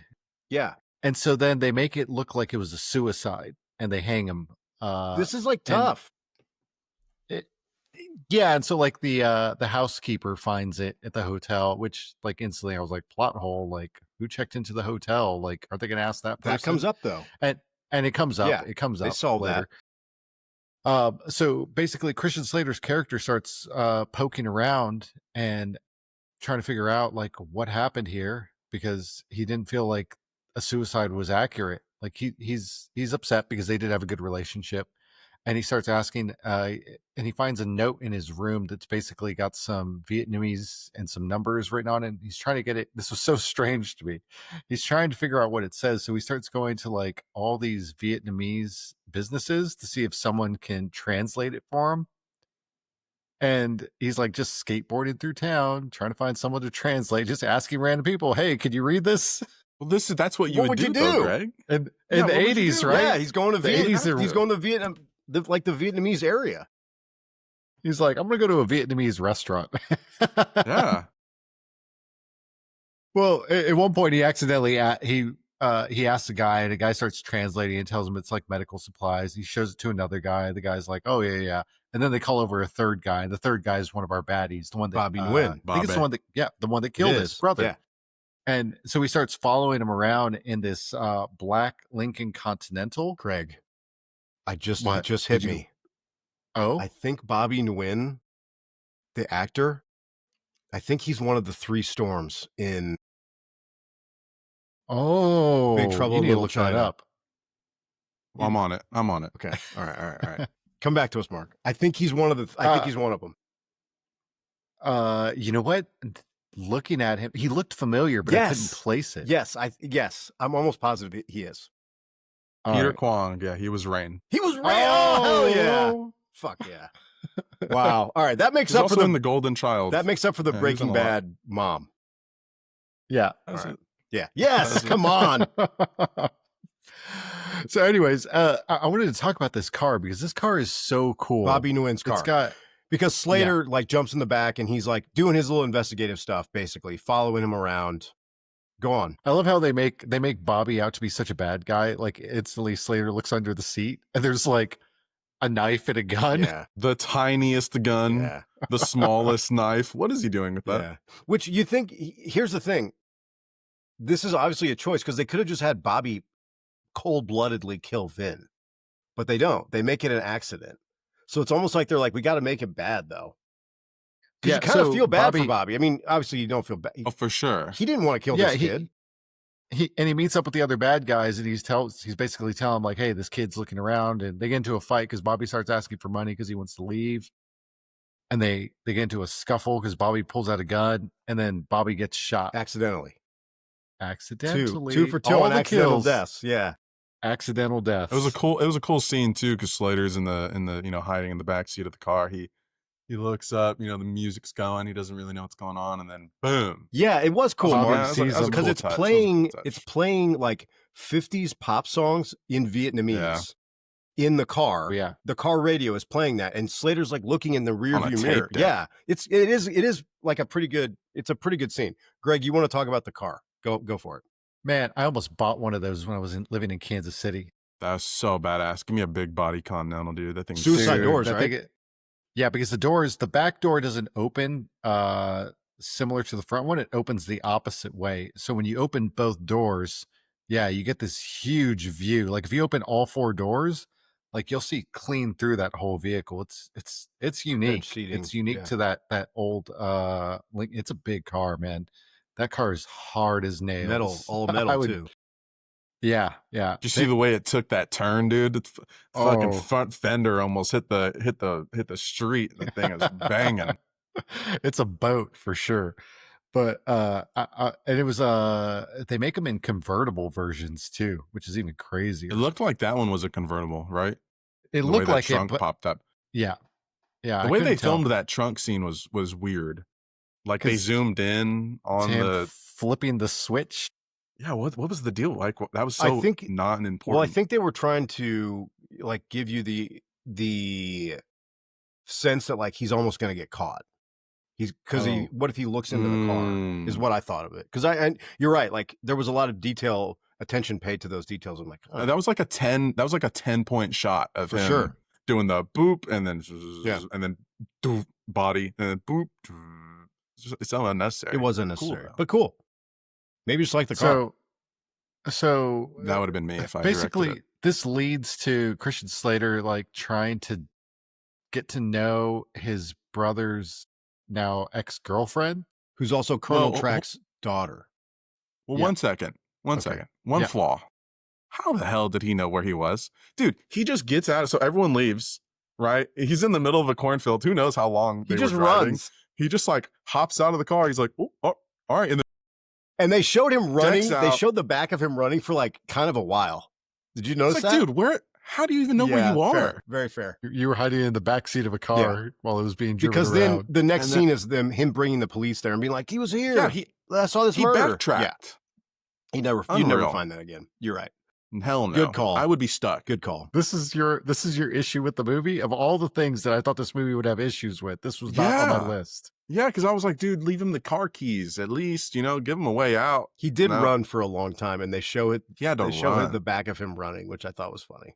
Yeah. And so then they make it look like it was a suicide and they hang him. This is like tough. And so like the housekeeper finds it at the hotel, which like instantly I was like, plot hole, like who checked into the hotel? Like, are they going to ask that person? That comes up though. And it comes up. Yeah, it comes up. They solve later. That. So basically Christian Slater's character starts poking around and trying to figure out like what happened here, because he didn't feel like a suicide was accurate. Like he's upset because they did have a good relationship, and he starts asking and he finds a note in his room that's basically got some Vietnamese and some numbers written on it. And he's trying to get it. This was so strange to me. He's trying to figure out what it says. So he starts going to like all these Vietnamese businesses to see if someone can translate it for him. And he's like just skateboarding through town, trying to find someone to translate, just asking random people, "Hey, could you read this?" Well, that's what you What would would you though, do? Greg. And Yeah, in the what would you 80s, do? right? Yeah, he's going to The Vietnam. 80s, He's going to Vietnam, the Vietnamese area. he's like, "I'm gonna go to a Vietnamese restaurant." Yeah. Well, at one point he accidentally he asks a guy, and the guy starts translating and tells him it's like medical supplies. He shows it to another guy. The guy's like, "Oh yeah, yeah." And then they call over a third guy, and the third guy is one of our baddies, the one that Bobby Nguyen. I think it's the one that the one that killed his brother. Yeah. And so he starts following him around in this black Lincoln Continental. Craig, it just What? hit Did you- me. Oh, I think Bobby Nguyen, the actor, I think he's one of the three storms in Big Trouble you in need to Little look that China. up. I'm on it. Okay. All right. Come back to us, Mark. I think he's one of the. I think he's one of them. You know what? Looking at him, he looked familiar, but I couldn't place it. Yes, I'm almost positive he is. Peter Kwong. Yeah, he was Rain. He was Rain. Oh, hell yeah! Fuck yeah! Wow. All right, that makes He's up also for in the Golden Child. That makes up for the Yeah, Breaking he's in a lot. Bad mom. Yeah. All right. Yeah. Yes. Come on. So, anyways, I wanted to talk about this car because this car is so cool. Bobby Nguyen's car. It's got because Slater like jumps in the back and he's like doing his little investigative stuff, basically following him around. Go on. I love how they make Bobby out to be such a bad guy. Like instantly, Slater looks under the seat and there's like a knife and a gun. Yeah. The tiniest gun, Yeah. the smallest knife. What is he doing with that? Yeah. Which you think? Here's the thing. This is obviously a choice because they could have just had Bobby cold-bloodedly kill Vin, but they don't. They make it an accident. So it's almost like they're like, we got to make him bad though. Because you kind of feel bad for Bobby. I mean, obviously you don't feel bad. Oh, for sure. He didn't want to kill this kid. He meets up with the other bad guys and he's basically telling them like, hey, this kid's looking around, and they get into a fight because Bobby starts asking for money because he wants to leave. And they get into a scuffle because Bobby pulls out a gun and then Bobby gets shot. Accidentally. Two for two on on accidental kills. Deaths. Yeah. Accidental deaths. It was a cool scene too, because Slater's in the hiding in the back seat of the car. He looks up, the music's going, he doesn't really know what's going on, and then boom. Yeah, it was cool, Mark, because it's playing like 50s pop songs in Vietnamese in the car. Yeah. The car radio is playing that, and Slater's like looking in the rear view mirror. Deck. Yeah. It is like a pretty good scene. Greg, you want to talk about the car? Go for it. Man, I almost bought one of those when I was living in Kansas City. That was so badass. Give me a big body Continental, dude. That thing's Suicide doors, right? Yeah, because the back door doesn't open similar to the front one. It opens the opposite way. So when you open both doors, you get this huge view. Like if you open all four doors, like you'll see clean through that whole vehicle. It's unique. It's unique to that old it's a big car, man. That car is hard as nails. All metal too. Yeah. Did you see the way it took that turn, dude? The fucking front fender almost hit the street. The thing is banging. It's a boat for sure. But and it was they make them in convertible versions too, which is even crazier. It looked like that one was a convertible, right? It looked like trunk popped up. Yeah. The way they filmed that trunk scene was weird. Like they zoomed in on the flipping the switch. Yeah, what was the deal? Like that was so not important. Well, I think they were trying to like give you the sense that like he's almost going to get caught. What if he looks into the car? Is what I thought of it. Because you're right. Like there was a lot of attention paid to those details. I'm like, that was like a 10-point shot of him doing the boop and then doof, body and then boop. It's so unnecessary. It was unnecessary, but cool. Maybe just like the car. So that would have been me if I basically this leads to Christian Slater like trying to get to know his brother's now ex-girlfriend, who's also Colonel Track's daughter. Well, 1 second. One flaw. How the hell did he know where he was? Dude, he just gets out. So everyone leaves, right? He's in the middle of a cornfield. Who knows how long he just runs. He just like hops out of the car. He's like, oh, all right. And they showed him running. They showed the back of him running for like kind of a while. Did you notice that? Dude, how do you even know where you fair, are? very fair. You were hiding in the back seat of a car while it was being driven Because then around. the next And scene is him bringing the police there and being like, he was here. Yeah, I saw this he murder. backtracked. You never Unreal. find that again. You're right. Hell no. Good call. I would be stuck. Good call. This is your issue with the movie. Of all the things that I thought this movie would have issues with, this was not on my list. Yeah, because I was like, dude, leave him the car keys at least. Give him a way out. He did run for a long time, and they show it. He had to run. The back of him running, which I thought was funny.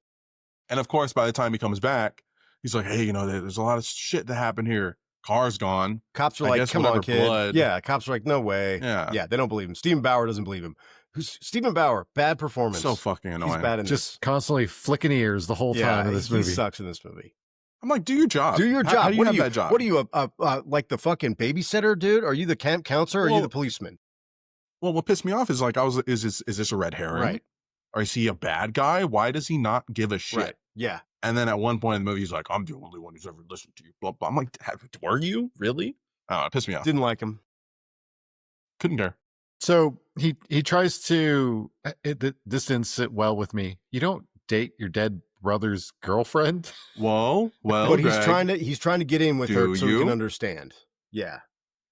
And of course, by the time he comes back, he's like, hey, there's a lot of shit that happened here. Car's gone. Cops are like, come on, kid. Blood. Yeah, cops are like, no way. Yeah, they don't believe him. Steven Bauer doesn't believe him. Who's Steven Bauer? Bad performance. So fucking annoying. He's bad in Just this. constantly flicking ears the whole time in this movie. He sucks in this movie. I'm like, do your job. Do your job. How do you have that job? What are you, like the fucking babysitter, dude? Are you the camp counselor or are you the policeman? Well, what pissed me off is like, is this a red herring? Right. Or is he a bad guy? Why does he not give a shit? Right. Yeah. And then at one point in the movie, he's like, I'm the only one who's ever listened to you. Blah, blah. I'm like, were you? Really? Oh, it pissed me off. Didn't like him. Couldn't care. So he tries to. This didn't sit well with me. You don't date your dead brother's girlfriend. Whoa, well, but Greg, he's trying to get in with her so he can understand. Yeah,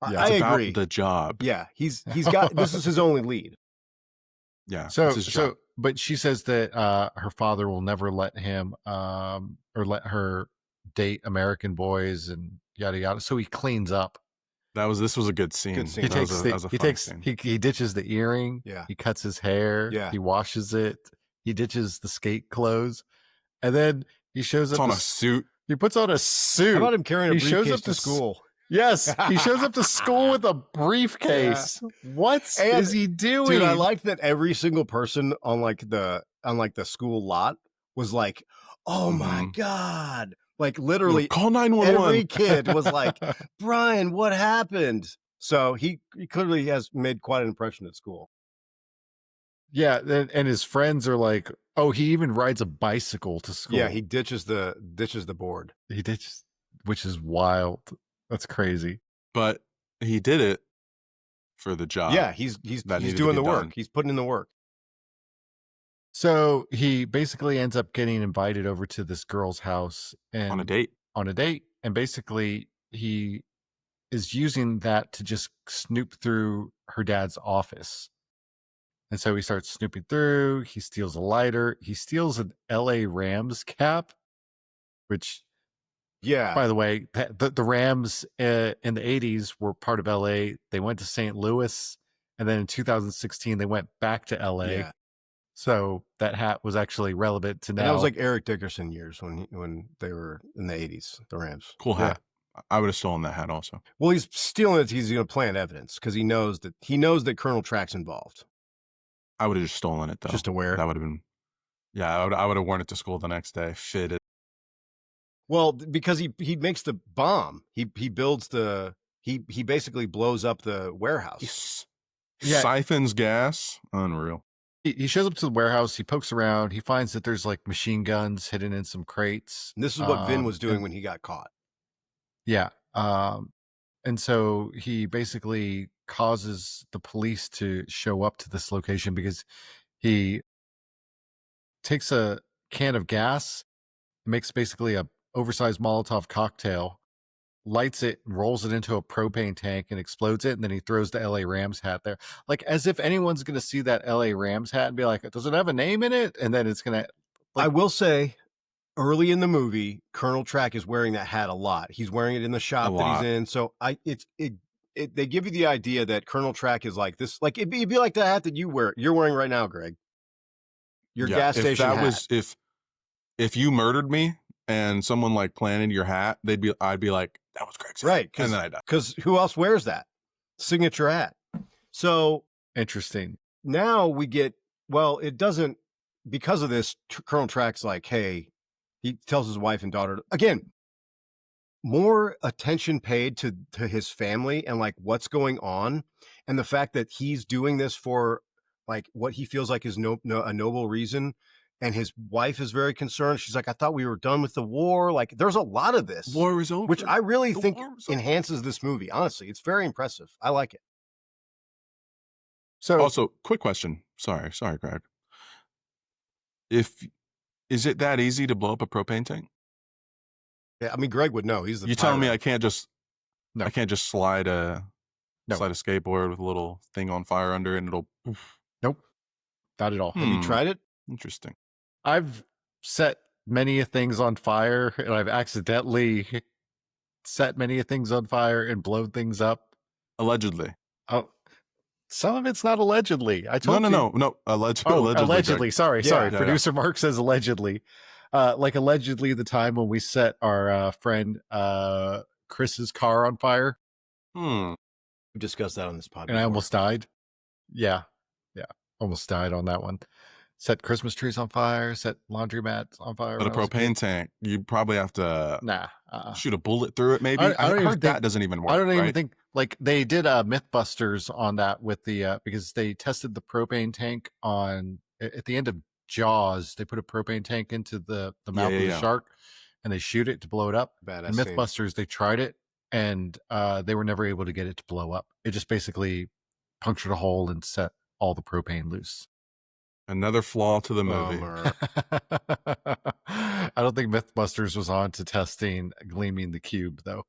I agree. The job. Yeah, he's got this is his only lead. Yeah. But she says that her father will never let him or let her date American boys and yada yada. So he cleans up. This was a good scene. He ditches the earring. Yeah. He cuts his hair. Yeah. He washes it. He ditches the skate clothes, and then he shows up on a suit. He puts on a suit. How about him carrying a briefcase to school? Yes, he shows up to school with a briefcase. Yeah. What is he doing? Dude, I liked that every single person on the school lot was like, "Oh my god." Like literally call 911. Every kid was like, "Brian, what happened?" So he clearly has made quite an impression at school. Yeah, and his friends are like, "Oh, he even rides a bicycle to school." Yeah, he ditches the board. Which is wild. That's crazy. But he did it for the job. Yeah, he's doing the work. He's putting in the work. So he basically ends up getting invited over to this girl's house and on a date. And basically he is using that to just snoop through her dad's office. And so he starts snooping through. He steals a lighter. He steals an LA Rams cap, which, by the way, the Rams in the 80s were part of LA. They went to St. Louis. And then in 2016, they went back to LA. Yeah. So that hat was actually relevant to now. And that was like Eric Dickerson years when they were in the 80s, the Rams. Cool hat. Yeah. I would have stolen that hat also. Well, he's stealing it. He's going to plant evidence because he knows that Colonel Track's involved. I would have just stolen it though. Just to wear. That would have been. Yeah, I would have worn it to school the next day. Fitted. Well, because he makes the bomb. He builds he basically blows up the warehouse. Yeah. Siphons gas. Unreal. He shows up to the warehouse. He pokes around. He finds that there's like machine guns hidden in some crates. And this is what Vin was doing when he got caught. Yeah. And so he basically causes the police to show up to this location because he takes a can of gas, makes basically a oversized Molotov cocktail, lights it, rolls it into a propane tank and explodes it. And then he throws the LA Rams hat there. Like as if anyone's going to see that LA Rams hat and be like, does it have a name in it? And then it's going to. I will say early in the movie, Colonel Track is wearing that hat a lot. He's wearing it in the shop that he's in. So they give you the idea that Colonel Track is like this. Like it'd be like the hat that you're wearing right now, Greg. Your gas station hat. If you murdered me and someone like planted your hat, I'd be like, that was Greg's hat. Right. And then I die. Because who else wears that signature hat? So interesting. Now we get, well, it doesn't, because of this, Colonel Track's like, hey, he tells his wife and daughter, again, more attention paid to his family and like what's going on. And the fact that he's doing this for like what he feels like is a noble reason. And his wife is very concerned. She's like, I thought we were done with the war. Like there's a lot of this. War is over. Which I really think enhances this movie. Honestly, it's very impressive. I like it. So also, quick question. Sorry, Greg. If Is it that easy to blow up a propane tank? Yeah, I mean, Greg would know. He's the You telling me pyro. I can't just No. slide a No. skateboard with a little thing on fire under it and it'll poof. Nope. Not at all. Have you tried it? Interesting. I've set many of things on fire, and I've accidentally set many of things on fire and blown things up. Allegedly. Oh, some of it's not allegedly. I No, told you. no. Oh, Allegedly. allegedly. Greg. Sorry. Yeah. Producer Mark says allegedly. Like allegedly the time when we set our friend Chris's car on fire. We discussed that on this podcast. And I almost died. Yeah. Almost died on that one. Set Christmas trees on fire, set laundromats on fire. But a propane tank, you probably have to shoot a bullet through it, maybe. I don't heard that doesn't even work. I don't even right? think, like, they did Mythbusters on that with the because they tested the propane tank on at the end of Jaws. They put a propane tank into the mouth of the shark, and they shoot it to blow it up. Badass In Mythbusters, they tried it, and they were never able to get it to blow up. It just basically punctured a hole and set all the propane loose. Another flaw to the movie. I don't think Mythbusters was on to testing Gleaming the Cube, though.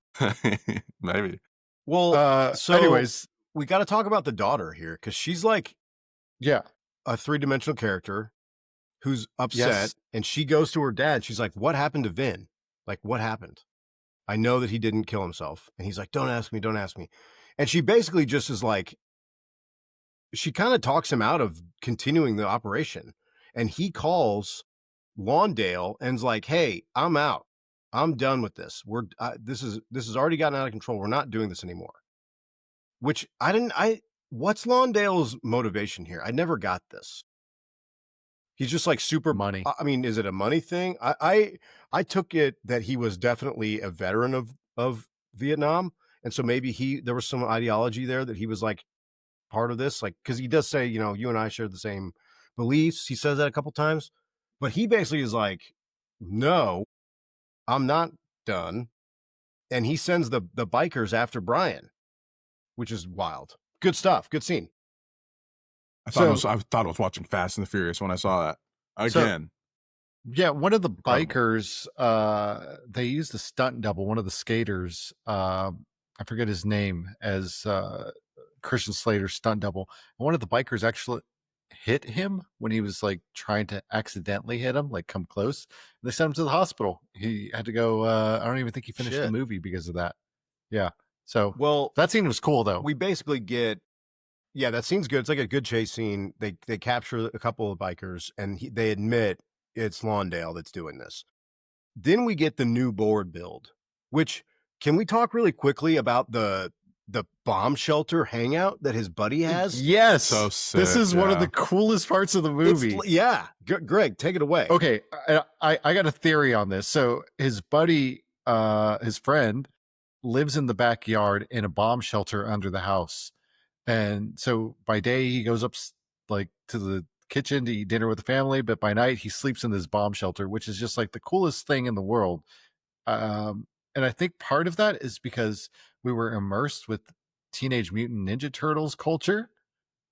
Maybe. Well, so anyways, we got to talk about the daughter here, because she's like a 3-dimensional character who's upset, and she goes to her dad. She's like, "What happened to Vin? Like, what happened? I know that he didn't kill himself." And he's like, "Don't ask me, don't ask me." And she basically just is like, she kind of talks him out of continuing the operation. And he calls Lawndale and's like, "Hey, I'm out. I'm done with this. This has already gotten out of control. We're not doing this anymore." Which what's Lawndale's motivation here? I never got this. He's just like super money. I mean, is it a money thing? I took it that he was definitely a veteran of Vietnam. And so maybe there was some ideology there that he was like part of this, like, because he does say, you and I share the same beliefs. He says that a couple times, but he basically is like, "No, I'm not done." And he sends the bikers after Brian, which is wild. Good stuff. Good scene. I thought I was watching Fast and the Furious when I saw that again. One of the bikers, they used a stunt double, one of the skaters, I forget his name, as Christian Slater's stunt double. And one of the bikers actually hit him when he was like trying to accidentally hit him, like come close. They sent him to the hospital. He had to go. I don't even think he finished the movie because of that. Yeah. So, well, that scene was cool though. We basically get, that scene's good. It's like a good chase scene. They capture a couple of bikers, and they admit it's Lawndale that's doing this. Then we get the new board build, which, can we talk really quickly about the bomb shelter hangout that his buddy has? Yes. So sick, this is one of the coolest parts of the movie. Greg, take it away. Okay. I got a theory on this. So his buddy, his friend, lives in the backyard in a bomb shelter under the house. And so by day he goes up like to the kitchen to eat dinner with the family, but by night he sleeps in this bomb shelter, which is just like the coolest thing in the world. And I think part of that is because we were immersed with Teenage Mutant Ninja Turtles culture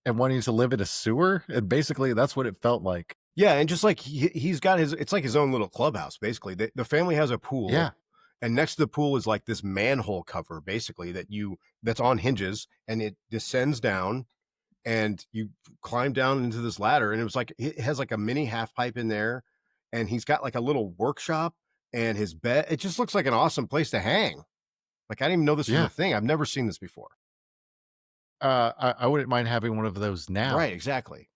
and wanting to live in a sewer. And basically that's what it felt like. Yeah. And just like he's got it's like his own little clubhouse, basically. The family has a pool. Yeah. And next to the pool is like this manhole cover, basically, that's on hinges, and it descends down, and you climb down into this ladder. And it has like a mini half pipe in there, and he's got like a little workshop and his bed. It just looks like an awesome place to hang. Like, I didn't even know this was a thing. I've never seen this before. I wouldn't mind having one of those now. Right. Exactly.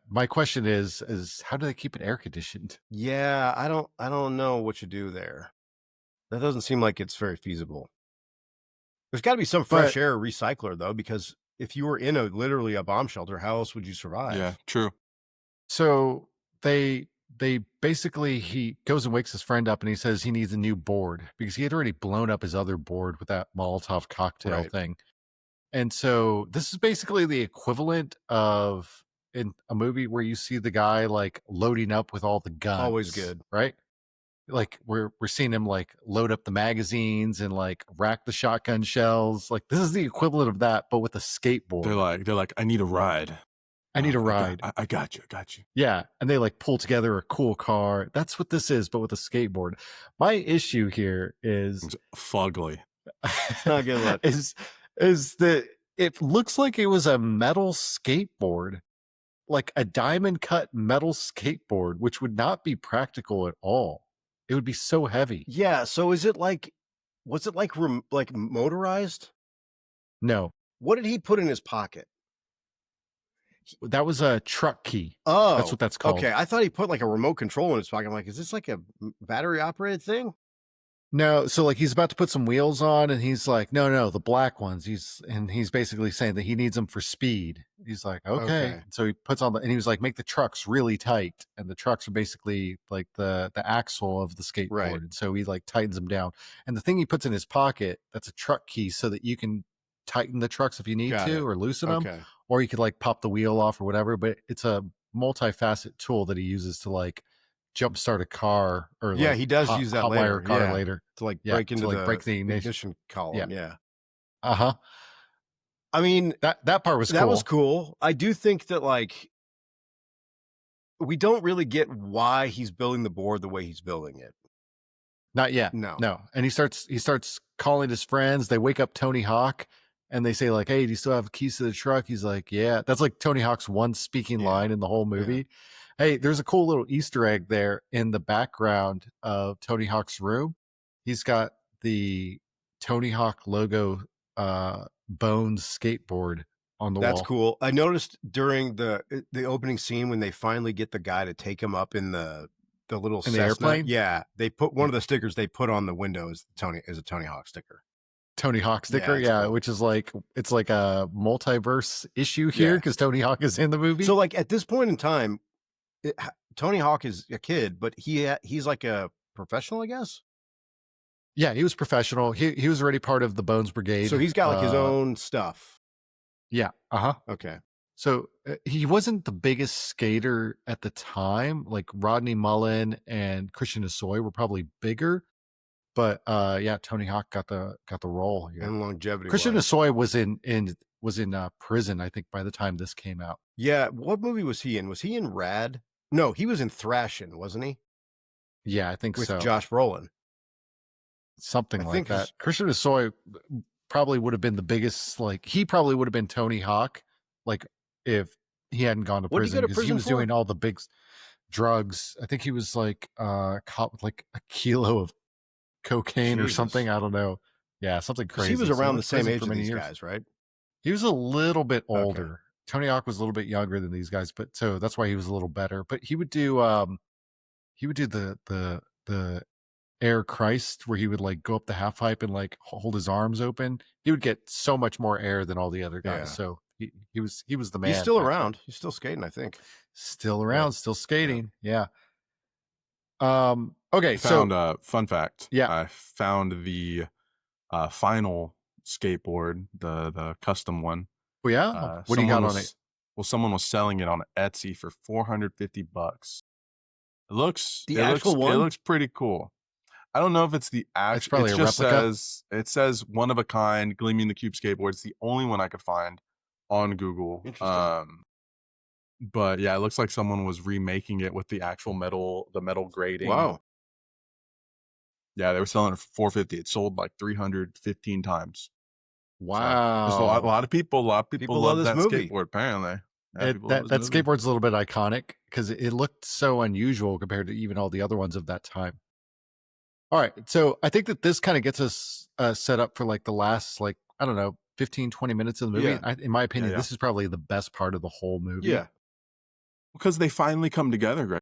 My question is how do they keep it air conditioned? Yeah. I don't know what you do there. That doesn't seem like it's very feasible. There's got to be some fresh air recycler, though, because if you were in literally a bomb shelter, how else would you survive? Yeah, true. So they basically, he goes and wakes his friend up and he says he needs a new board because he had already blown up his other board with that Molotov cocktail thing. And so this is basically the equivalent of in a movie where you see the guy like loading up with all the guns. Always good. Right? Like we're seeing him like load up the magazines and like rack the shotgun shells. Like this is the equivalent of that, but with a skateboard. They're like, I need a ride. I need a ride. I got you. Yeah. And they like pull together a cool car. That's what this is, but with a skateboard. My issue here is It's fugly. Not gonna let- is that it looks like it was a metal skateboard, like a diamond cut metal skateboard, which would not be practical at all. It would be so heavy. Yeah. So is it like, was it like motorized? No, What did he put in his pocket? that was a truck key. Oh, That's what that's called. Okay, I thought he put like a remote control in his pocket. I'm like, is this like a battery operated thing? No, so like he's about to put some wheels on, and he's like, no, the black ones. He's basically saying that he needs them for speed. He's like, okay. So he puts on and he was like, make the trucks really tight, and the trucks are basically like the axle of the skateboard. Right. And so he like tightens them down. And the thing he puts in his pocket, that's a truck key, so that you can tighten the trucks if you need to, or loosen them, or you could like pop the wheel off or whatever. But it's a multifaceted tool that he uses to like jumpstart a car, or yeah, he does use that later. Later to like break into break the ignition column. Yeah. Uh-huh. I mean, that part was cool. That was cool. I do think that like we don't really get why he's building the board the way he's building it. Not yet. No. And he starts calling his friends. They wake up Tony Hawk and they say like, hey, do you still have keys to the truck? He's like, yeah. That's like Tony Hawk's one speaking line in the whole movie. Yeah. Hey, there's a cool little Easter egg there in the background of Tony Hawk's room. He's got the Tony Hawk logo Bones skateboard on the wall. That's cool. I noticed during the opening scene when they finally get the guy to take him up in the little in the airplane. Yeah, they put one of the stickers they put on the window is a Tony Hawk sticker. Tony Hawk sticker, cool. Which is like it's like a multiverse issue here because Tony Hawk is in the movie. So like at this point in time, Tony Hawk is a kid, but he's like a professional, I guess. Yeah, he was professional. He was already part of the Bones Brigade. So he's got like his own stuff. Yeah. Okay. So he wasn't the biggest skater at the time. Like Rodney Mullen and Christian Slater were probably bigger, but Tony Hawk got the role here. And longevity. Christian Slater was in prison, I think, by the time this came out. Yeah. What movie was he in? Was he in Rad? No, he was in Thrashin', wasn't he? Yeah, I think so. With Josh Brolin. Something like that. Christian Slater probably would have been the biggest. Like he probably would have been Tony Hawk. Like if he hadn't gone to prison, because he was doing all the big drugs. I think he was like caught with like a kilo of cocaine or something. I don't know. Yeah, something crazy. He was around the same age as these guys, right? He was a little bit older. Okay. Tony Hawk was a little bit younger than these guys, but so that's why he was a little better. But he would do the Air Christ, where he would like go up the half pipe and like hold his arms open. He would get so much more air than all the other guys. Yeah. So he was the man. He's still around. He's still skating, I think. Still around, still skating. Yeah. Okay. Found a fun fact. Yeah. I found the final skateboard, the custom one. Oh yeah. What do you got on it? Well, someone was selling it on Etsy for $450. It looks one. It looks pretty cool. I don't know if it's the actual. It's probably a replica. It says one of a kind, Gleaming the Cube skateboard. It's the only one I could find on Google. But yeah, it looks like someone was remaking it with the actual the metal grating. Wow. Yeah, they were selling it for $450. It sold like 315 times. Wow. So a lot of people love that movie. skateboard. Apparently, that skateboard's a little bit iconic because it looked so unusual compared to even all the other ones of that time. All right, so I think that this kind of gets us set up for like the last, like, I don't know, 15, 20 minutes of the movie. Yeah. In my opinion, this is probably the best part of the whole movie. Yeah. Because they finally come together, Greg.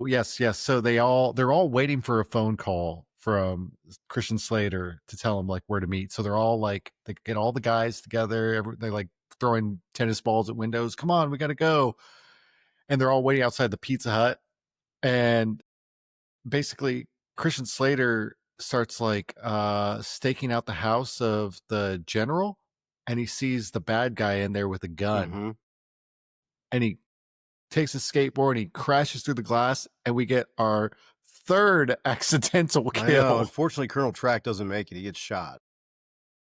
Yes. So they're all waiting for a phone call from Christian Slater to tell them like where to meet. So they're all like, they get all the guys together. They're like throwing tennis balls at windows. Come on, we got to go. And they're all waiting outside the Pizza Hut. And basically Christian Slater starts like staking out the house of the general, and he sees the bad guy in there with a gun. Mm-hmm. And he takes his skateboard and he crashes through the glass, and we get our third accidental kill. I know. Unfortunately, Colonel Track doesn't make it. He gets shot.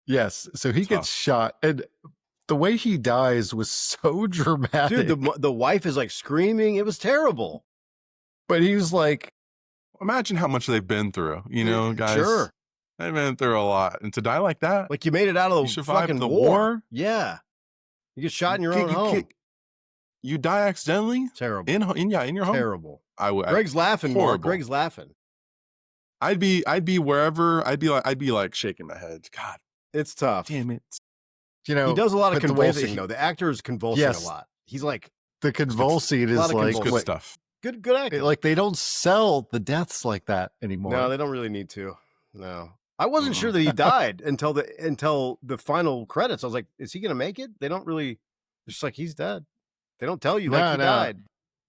Yes. So he gets shot. And the way he dies was so dramatic. Dude, the wife is like screaming. It was terrible. But he was like, Imagine how much they've been through, you know, guys. Sure. They've been through a lot. And to die like that, Like you made it out of You the survived fucking the war. war? Yeah. You get shot in your you own home. you die accidentally Terrible. in your home. Terrible. I would. Greg's laughing, Mark. horrible. Greg's laughing. I'd be wherever. I'd be like shaking my head. God It's tough. damn it. you know, He does a lot of but the way that convulsing, though. The actor is convulsing Yes. a lot. He's like, the convulsing a lot is of like, convulsing. Good what- stuff. good acting. like they don't sell the deaths like that anymore. No, they don't really need to. No. I wasn't sure that he died until the final credits. I was like, is he going to make it? They don't really, it's just like, he's dead. They don't tell you like he died.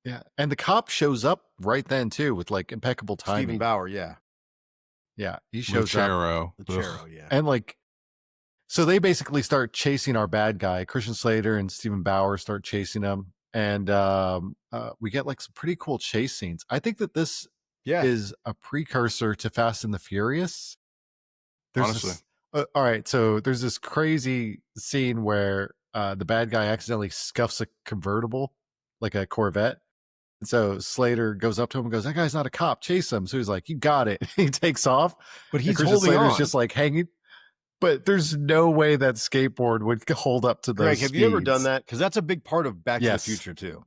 Yeah. And the cop shows up right then too with like impeccable timing. Steven Bauer, yeah. Yeah. He shows up. Lucero. The Chero, yeah. And like, so they basically start chasing our bad guy. Christian Slater and Steven Bauer start chasing him. And we get like some pretty cool chase scenes. I think that this Yeah. is a precursor to Fast and the Furious. Honestly. All right. So there's this crazy scene where the bad guy accidentally scuffs a convertible, like a Corvette. And so Slater goes up to him and goes, "That guy's not a cop. Chase him." So he's like, "You got it." He takes off. But And he's Christian holding Slater's on. just like hanging. But there's no way that skateboard would hold up to those Greg, have you ever done speeds. that? Because that's a big part of Back Yes. to the Future, too.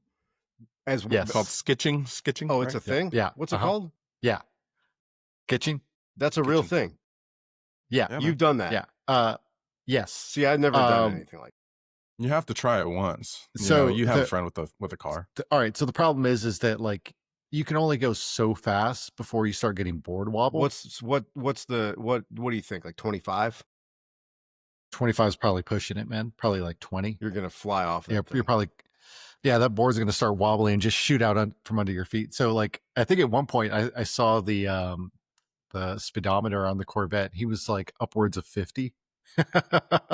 As Yes. Called skitching. Oh, it's a right? thing? Yeah. What's it Uh-huh. called? Yeah. Kitching? That's a real Kitchen. thing. Yeah. Yeah, man. You've done that. Yeah. Yes. See, I've never done anything like You have to try it once. You So know, you have a the- friend with a car. All right. So the problem is that like you can only go so fast before you start getting board that. wobble. What do you think? Like 25? 25 is probably pushing it, man. Probably like 20. You're going to fly off that Yeah, thing. you're probably, that board's going to start wobbling and just shoot out from under your feet. So like, I think at one point I saw the speedometer on the Corvette. He was like upwards of 50.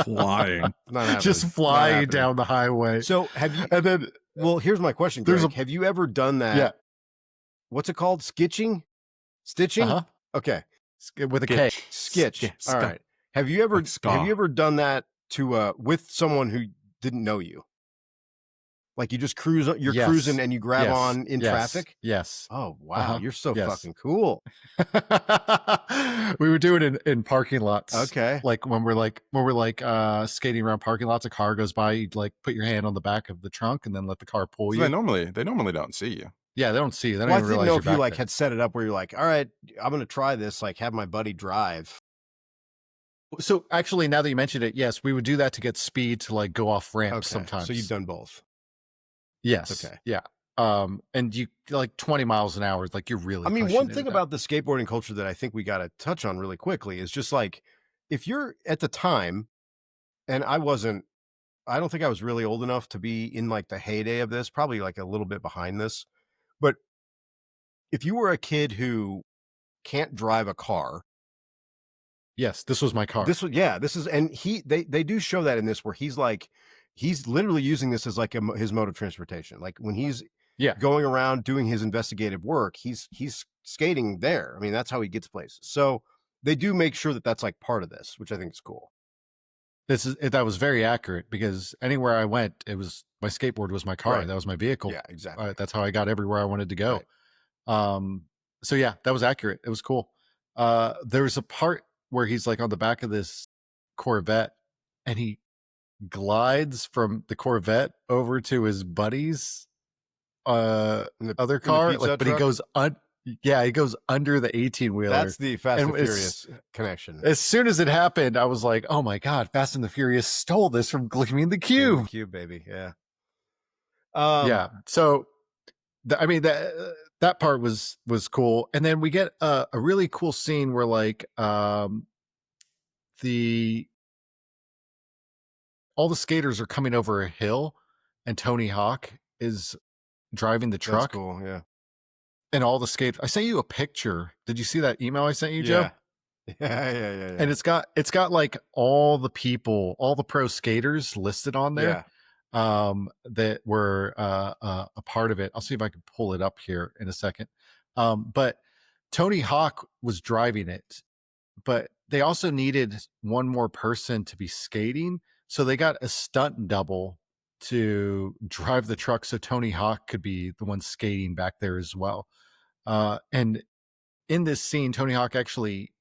Flying. Not happening. Just Not flying happening. down the highway. So have you, And then well, here's my question, There's Greg. Have you ever done that? Yeah. What's it called? Stitching? uh-huh, Okay. with a K. Skitch. Yeah, All right. Have you ever Like ska. have you ever done that to with someone who didn't know you? Like you just you're Yes. cruising and you grab Yes. on in Yes. traffic? Yes. Oh wow, Uh-huh. you're so Yes. fucking cool. We would do it in parking lots. Okay. Like when we're skating around parking lots, a car goes by, you'd like put your hand on the back of the trunk and then let the car pull So you. they normally don't see you. Yeah, they don't see you. They don't Well, I even didn't realize know you're if you back like there. had set it up where you're like, all right, I'm gonna try this, like have my buddy drive. So actually, now that you mentioned it, yes, we would do that to get speed to like go off ramps Okay. sometimes. So you've done both. yes, Okay. yeah. And you like 20 miles an hour, like you're really. I mean, pushing one it thing at that. about the skateboarding culture that I think we got to touch on really quickly is just like if you're at the time, and I don't think I was really old enough to be in like the heyday of this, probably like a little bit behind this. But if you were a kid who can't drive a car, Yes, this was my car. this is, and they do show that in this where he's literally using this as like his mode of transportation. Like when he's Yeah. going around doing his investigative work, he's skating there. I mean, that's how he gets places. So they do make sure that that's like part of this, which I think is cool. That was very accurate because anywhere I went, my skateboard was my car. Right. That was my vehicle. Yeah, exactly. That's how I got everywhere I wanted to go. Right. So yeah, that was accurate. It was cool. There was a part where he's like on the back of this Corvette and he glides from the Corvette over to his buddy's other car. pizza Like, but he truck? goes he goes under the 18-wheeler. That's the Fast and And it's- Furious connection. As soon as it happened, I was like, oh my God, Fast and the Furious stole this from Gleaming the Cube. Cube, baby. Yeah. Yeah. So, I mean, that part was cool. And then we get a really cool scene where like all the skaters are coming over a hill and Tony Hawk is driving the truck. That's cool. Yeah. And all the skate. I sent you a picture. Did you see that email I sent you, Joe? Yeah. And it's got like all the people, all the pro skaters listed on there. That were a part of it. I'll see if I can pull it up here in a second. But Tony Hawk was driving it, but they also needed one more person to be skating. So they got a stunt double to drive the truck so Tony Hawk could be the one skating back there as well. And in this scene, Tony Hawk actually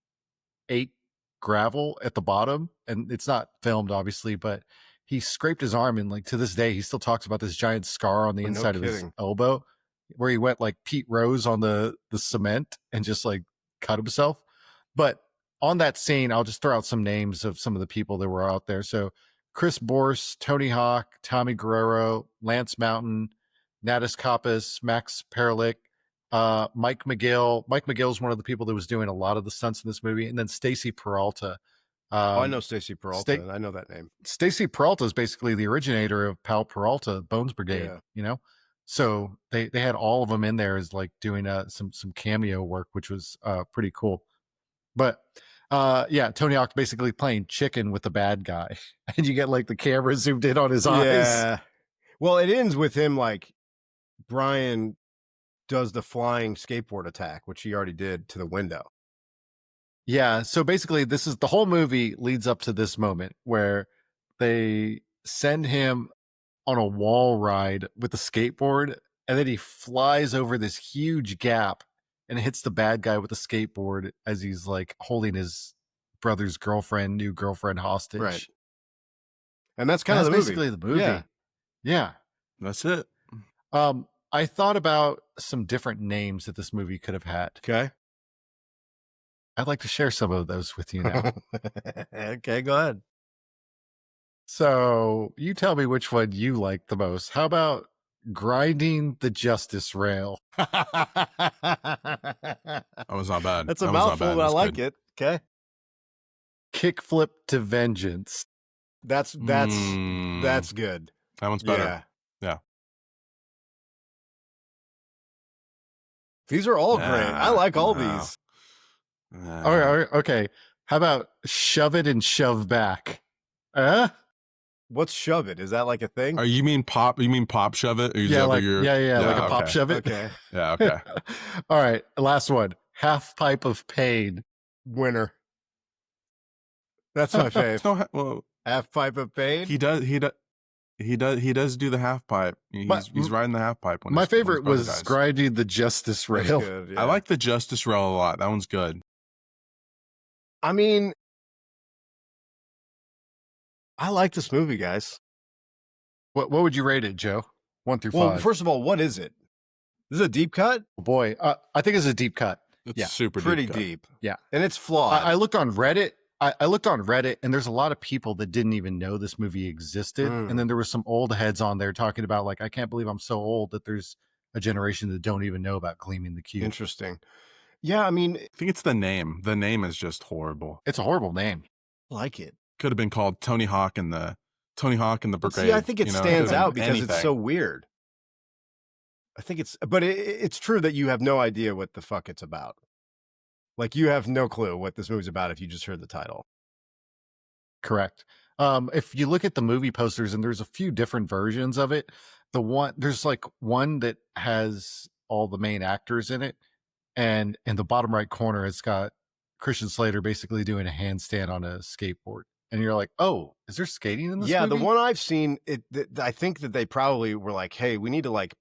ate gravel at the bottom, and it's not filmed obviously, but he scraped his arm, and like to this day he still talks about this giant scar on the inside of his elbow where he went like Pete Rose on the cement and just like cut himself. But on that scene, I'll just throw out some names of some of the people that were out there. So Chris Borse, Tony Hawk, Tommy Guerrero, Lance Mountain, Natus Kappas, Max Perlich, Mike McGill. Mike McGill is one of the people that was doing a lot of the stunts in this movie, and then Stacy Peralta. I know Stacy Peralta. I know that name. Stacy Peralta is basically the originator of Pal Peralta, Bones Brigade. Yeah. You know, so they had all of them in there as like doing some cameo work, which was pretty cool. But yeah, Tony Hawk basically playing chicken with the bad guy, and you get like the camera zoomed in on his eyes. Yeah. Well, it ends with him like Brian does the flying skateboard attack, which he already did to the window. Yeah. So basically, this is the whole movie leads up to this moment where they send him on a wall ride with a skateboard, and then he flies over this huge gap and hits the bad guy with a skateboard as he's like holding his brother's new girlfriend hostage. Right. And that's kind of basically the movie. Yeah. Yeah. That's it. I thought about some different names that this movie could have had. Okay. I'd like to share some of those with you now. Okay, go ahead. So you tell me which one you like the most. How about grinding the justice rail? That was not bad. That's a mouthful, but I like it. Okay. Kickflip to vengeance. That's good. That one's better. Yeah. These are all great. I like all these. Okay. How about shove it and shove back? What's shove it? Is that like a thing? You mean pop shove it? Yeah, like a pop shove it. Okay. Yeah, okay. All right, last one. Half pipe of pain. Winner. That's my fave. Half pipe of pain. He does do the half pipe. He's riding the half pipe. My favorite was grinding the justice rail. Good, yeah. I like the justice rail a lot. That one's good. I mean, I like this movie, guys. What would you rate it, Joe? 1 through 5. Well, first of all, what is it? This is a deep cut? Oh boy, I think it's a deep cut. It's super pretty deep. Yeah, and it's flawed. I looked on Reddit. I looked on Reddit, and there's a lot of people that didn't even know this movie existed. And then there were some old heads on there talking about like, I can't believe I'm so old that there's a generation that don't even know about Gleaming the Cube. Interesting. Yeah, I mean, I think it's the name. The name is just horrible. It's a horrible name. I like it. Could have been called Tony Hawk and the Brigade. See, I think it stands out because it's so weird. I think it's true that you have no idea what the fuck it's about. Like, you have no clue what this movie's about if you just heard the title. Correct. If you look at the movie posters, and there's a few different versions of it, there's like one that has all the main actors in it, and in the bottom right corner, it's got Christian Slater basically doing a handstand on a skateboard. And you're like, oh, is there skating in this movie? Yeah, the one I've seen, I think that they probably were like, hey, we need to like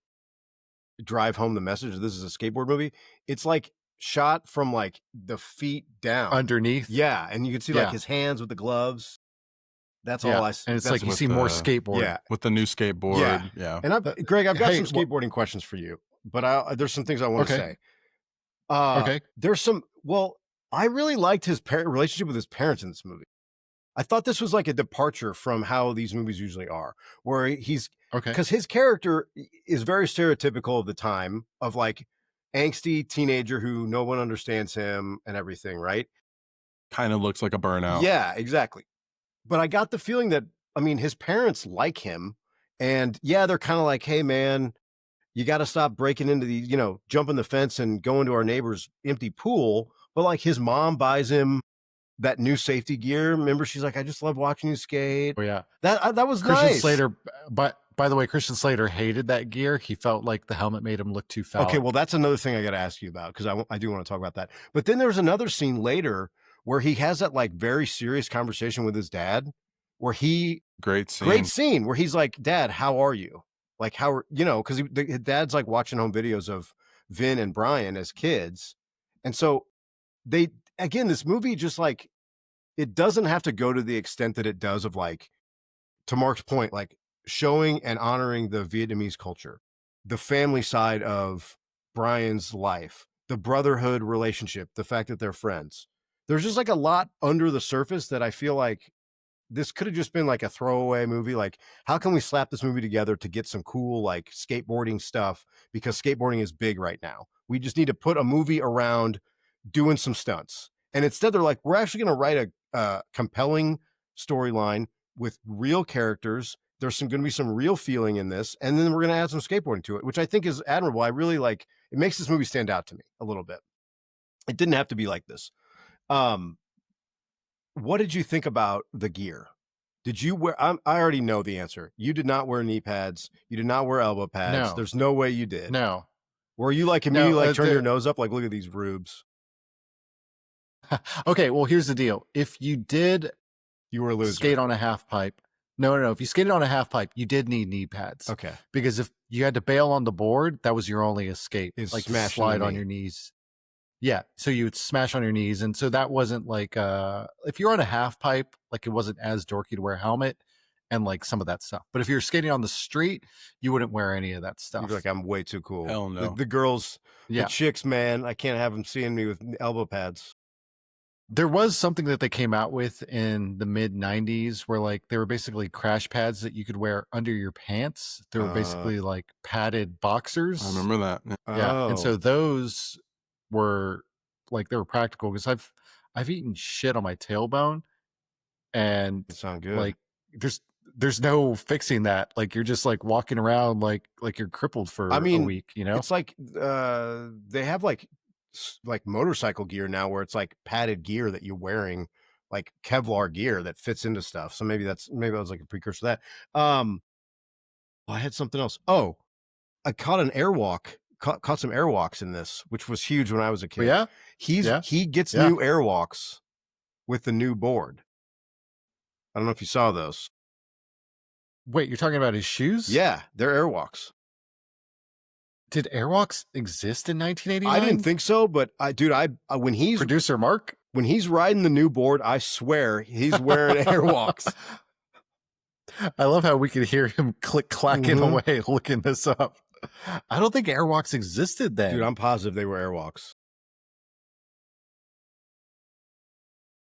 drive home the message that this is a skateboard movie. It's like shot from like the feet down. Underneath? Yeah, and you can see like his hands with the gloves. That's all I see. And it's like you see more skateboard. Yeah. With the new skateboard. Yeah. And Greg, I've got some skateboarding questions for you, but there's some things I want to say. Okay. There's some, I really liked his relationship with his parents in this movie. I thought this was like a departure from how these movies usually are, where he's because his character is very stereotypical of the time of like angsty teenager who no one understands him and everything, right? Kind of looks like a burnout. Yeah, exactly. But I got the feeling that, I mean, his parents like him, and they're kind of like, hey man, you got to stop breaking into the, jumping the fence and going to our neighbor's empty pool. But like his mom buys him that new safety gear. Remember, she's like, I just love watching you skate. Oh yeah. That was Christian nice. Slater, but by the way, Christian Slater hated that gear. He felt like the helmet made him look too phallic. Okay, well, that's another thing I got to ask you about, because I do want to talk about that. But then there's another scene later where he has that like very serious conversation with his dad, where he Great scene. great scene where he's like, Dad, how are you? Like, how are you know, because his dad's like watching home videos of Vin and Brian as kids. And so they again, this movie just like it doesn't have to go to the extent that it does of like, to Mark's point, like showing and honoring the Vietnamese culture, the family side of Brian's life, the brotherhood relationship, the fact that they're friends. There's just like a lot under the surface that I feel like this could have just been like a throwaway movie. Like, how can we slap this movie together to get some cool like skateboarding stuff? Because skateboarding is big right now. We just need to put a movie around doing some stunts. And instead, they're like, we're actually going to write a compelling storyline with real characters. There's going to be some real feeling in this, and then we're going to add some skateboarding to it, which I think is admirable. I really like. It makes this movie stand out to me a little bit. It didn't have to be like this. What did you think about the gear? Did you wear? I already know the answer. You did not wear knee pads. You did not wear elbow pads. No. There's no way you did. No. Were you like immediately like turn the- your nose up, like look at these rubes? Okay, well, here's the deal. If you did You were a loser. skate on a half pipe, no. If you skated on a half pipe, you did need knee pads. Okay. Because if you had to bail on the board, that was your only escape. Is like smash slide into on knee. your knees. Yeah, so you would smash on your knees, and so that wasn't like if you're on a half pipe, like it wasn't as dorky to wear a helmet and like some of that stuff. But if you're skating on the street, you wouldn't wear any of that stuff. You'd be like, I'm way too cool. Hell no. The girls, Yeah. the chicks, man, I can't have them seeing me with elbow pads. There was something that they came out with in the mid 90s where like they were basically crash pads that you could wear under your pants. They were basically like padded boxers. I remember that. Yeah. Yeah. And Oh. so those were like they were practical because I've eaten shit on my tailbone and That sound good. like there's no fixing that. Like you're just like walking around like you're crippled for I mean, a week, you know? it's like they have like motorcycle gear now where it's like padded gear that you're wearing, like Kevlar gear that fits into stuff. So maybe that was like a precursor to that. I had something else. Oh, I caught an airwalk. Caught some airwalks in this, which was huge when I was a kid. But yeah. He gets Yeah. new airwalks with the new board. I don't know if you saw those. Wait, you're talking about his shoes? Yeah, they're airwalks. Did Airwalks exist in 1989? I didn't think so, but when he's Producer Mark? when he's riding the new board, I swear he's wearing airwalks. I love how we could hear him clacking Mhm. away looking this up. I don't think Airwalks existed then. Dude, I'm positive they were airwalks.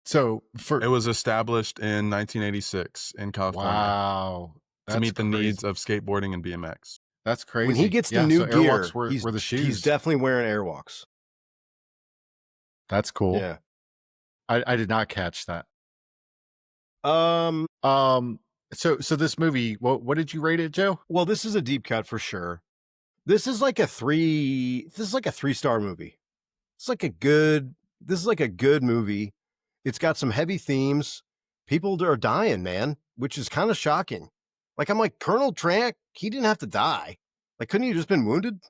So It was established in 1986 in California wow, to meet the crazy. needs of skateboarding and BMX. That's crazy. When he gets the Yeah, new so gear, Airwalks were the shoes. he's definitely wearing airwalks. That's cool. Yeah. I did not catch that. Um. So this movie, what did you rate it, Joe? Well, this is a deep cut for sure. This is like a 3-star movie. This is like a good movie. It's got some heavy themes. People are dying, man, which is kind of shocking. Like, I'm like, Colonel Trank, he didn't have to die. Like, couldn't he have just been wounded?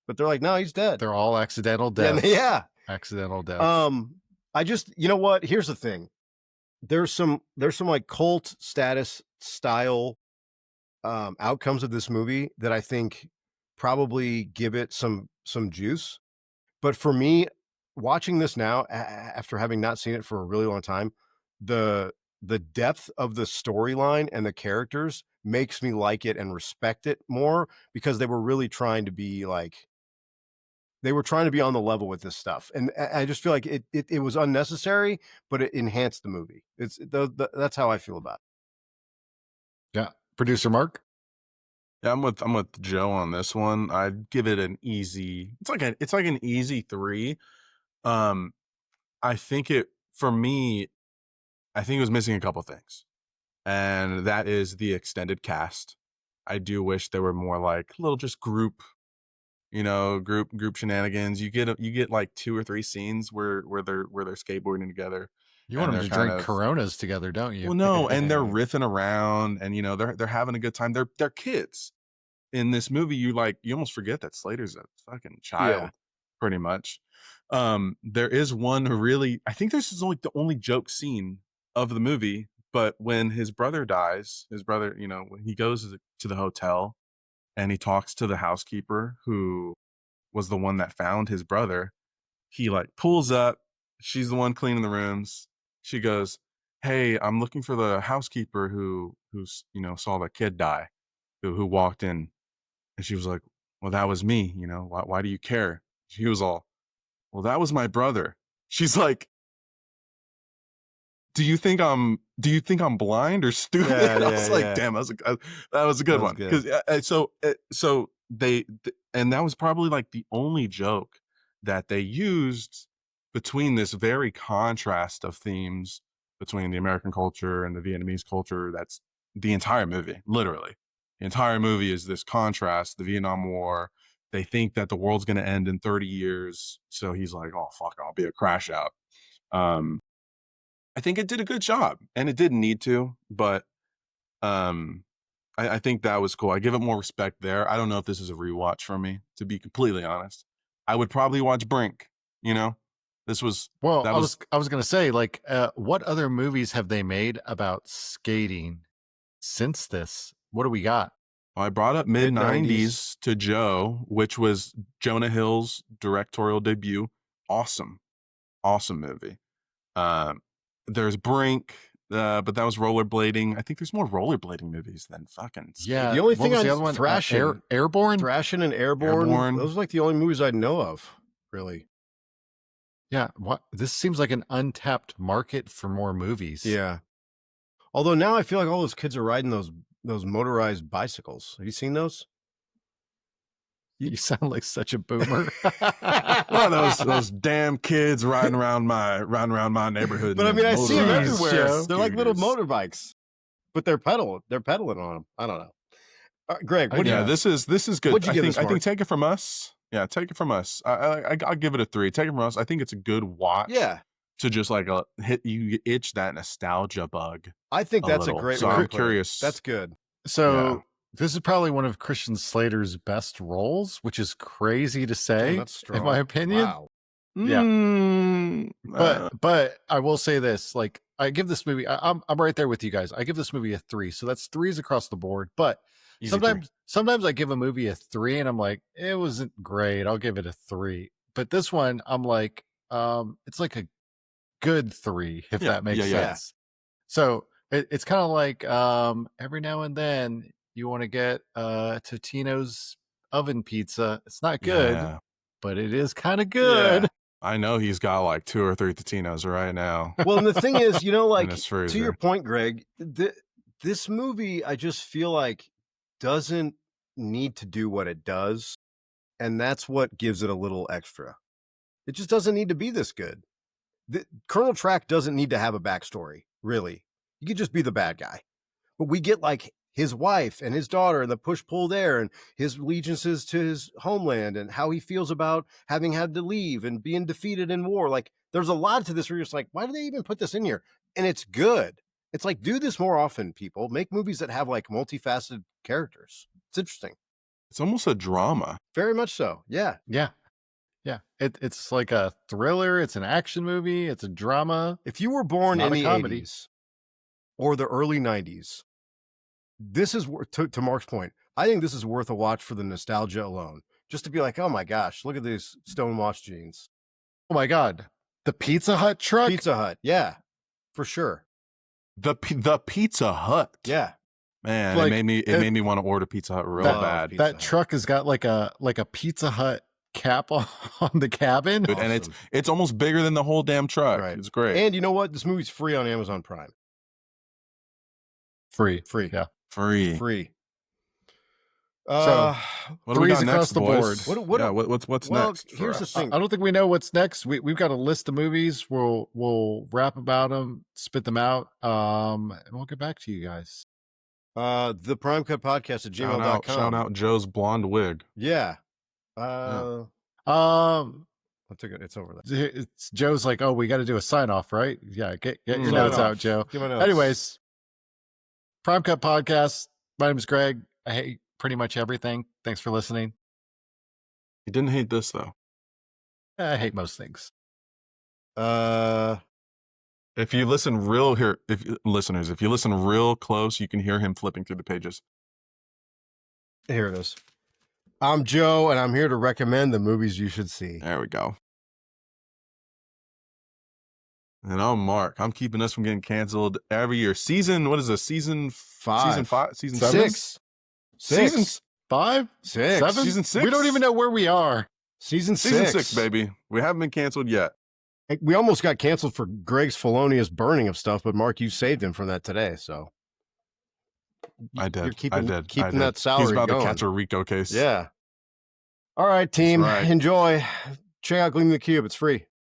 But they're like, no, he's dead. They're all accidental deaths. Yeah. Accidental deaths. I just, you know what? Here's the thing. There's some like cult status style outcomes of this movie that I think probably give it some juice. But for me, watching this now after having not seen it for a really long time, the depth of the storyline and the characters makes me like it and respect it more because they were really trying to be like on the level with this stuff. And I just feel like it was unnecessary, but it enhanced the movie. That's how I feel about it. Yeah. Producer Mark? Yeah, I'm with Joe on this one. I'd give it an easy. It's like an easy 3. I think it was missing a couple things, and that is the extended cast. I do wish there were more like little just group shenanigans. You get like 2 or 3 scenes where they're skateboarding together. You want And them to they're drink kind of- Coronas together, don't you? Well, no, and they're riffing around, and they're having a good time. They're kids. In this movie, you almost forget that Slater's a fucking child, Yeah. pretty much. There is one I think this is only the only joke scene of the movie But when his brother dies, his brother, you know, when he goes to the hotel and he talks to the housekeeper who was the one that found his brother, he like pulls up. She's the one cleaning the rooms. She goes, "Hey, I'm looking for the housekeeper who's you know saw the kid die, who walked in." And she was like, "Well, that was me. You know, why do you care?" He was all, "Well, that was my brother." She's like, do you think I'm blind or stupid? Yeah, I was yeah, like, yeah. damn, that was a good That was one. good. Because so and that was probably like the only joke that they used between this very contrast of themes between the American culture and the Vietnamese culture. That's the entire movie, literally. The entire movie is this contrast, the Vietnam War. They think that the world's going to end in 30 years. So he's like, oh, fuck, I'll be a crash out. I think it did a good job, and it didn't need to, but um, I think that was cool. I give it more respect there. I don't know if this is a rewatch for me, to be completely honest. I would probably watch Brink. You know, this was Well, that I was gonna say, like, what other movies have they made about skating since this? What do we got? I brought up mid Mid-90s. '90s to Joe, which was Jonah Hill's directorial debut. Awesome movie. Um, there's Brink, but that was rollerblading. I think there's more rollerblading movies than fucking skate. Yeah, The only what thing was I the other one? Thrashing. Airborne. Thrashing and Airborne. Airborne. Those are like the only movies I know of, really. Yeah, what? This seems like an untapped market for more movies. Yeah. Although now I feel like all those kids are riding those motorized bicycles. Have you seen those? You sound like such a boomer. Well, those damn kids riding around my neighborhood. But I mean, I see them motorized everywhere. Joe. They're like little Scooters. motorbikes, but they're pedaling on them. I don't know. Greg, what do Yeah, you? this is good. What'd you give this, I think Mark? take it from us. Yeah, take it from us. I'll give it a 3. Take it from us. I think it's a good watch. Yeah, To just like hit you itch that nostalgia bug. I think that's little. a great So way I'm to put it. curious. That's good. So this is probably one of Christian Slater's best roles, which is crazy to say, Damn, that's strong. in my opinion. Wow. Yeah. But I will say this: like, I give this movie, I'm right there with you guys. I give this movie a 3, so that's 3s across the board. But Easy 3. sometimes I give a movie a 3, and I'm like, it wasn't great. I'll give it a 3. But this one, I'm like, it's like a good 3, if that makes sense. So it's kind of like every now and then you want to get Totino's oven pizza. It's not good, but it is kind of good. Yeah. I know he's got like 2 or 3 Totinos right now. Well, and the thing is, you know, like his to freezer. your point, Greg, this movie, I just feel like doesn't need to do what it does, and that's what gives it a little extra. It just doesn't need to be this good. Colonel Track doesn't need to have a backstory, really. You could just be the bad guy. But we get like his wife and his daughter and the push-pull there and his allegiances to his homeland and how he feels about having had to leave and being defeated in war. Like, there's a lot to this where you're just like, why do they even put this in here? And it's good. It's like, do this more often, people. Make movies that have like multifaceted characters. It's interesting. It's almost a drama. Very much so. Yeah. Yeah. It's like a thriller. It's an action movie. It's a drama. If you were born It's in not a the comedy. 80s or the early 90s, this is to Mark's point. I think this is worth a watch for the nostalgia alone. Just to be like, oh my gosh, look at these stonewashed jeans. Oh my God. The Pizza Hut truck? Pizza Hut. Yeah, for sure. The Pizza Hut. Yeah. Man, Like, it made me want to order Pizza Hut real Love bad. Pizza That Hut. truck has got like a Pizza Hut cap on the cabin. Dude, and Awesome. it's almost bigger than the whole damn truck. Right. It's great. And you know what? This movie's free on Amazon Prime. Free. Yeah. Free. So, What do we got 3s across next, the boys? board. What's well, next? for here's the us? thing. I don't think we know what's next. We've got a list of movies. We'll rap about them, spit them out, and we'll get back to you guys. The Prime Cut Podcast at gmail.com. Shout out Joe's blonde wig. Yeah. Um, I took it. It's over there. it's Joe's like, oh, we got to do a sign off, right? Yeah, get your Sign notes off. out, Joe. Give my notes. Anyways, Prime Cut Podcast. My name is Greg. I hate pretty much everything. Thanks for listening. He didn't hate this though. I hate most things. It If you listen listeners, if you listen real close, you can hear him flipping through the pages. Here it is. I'm Joe, and I'm here to recommend the movies you should see. There we go. And I'm Mark. I'm keeping us from getting canceled every year. Season, what is this? Season 5? Season 5? Season 6? Season 5? 6? 7? Season 6? We don't even know where we are. Season 6. Season 6, baby. We haven't been canceled yet. We almost got canceled for Greg's felonious burning of stuff, but Mark, you saved him from that today, so. I did. You're keeping I did. that salary He's about going. to catch a RICO case. Yeah. All right, team. Right. Enjoy. Check out Gleaming the Cube. It's free.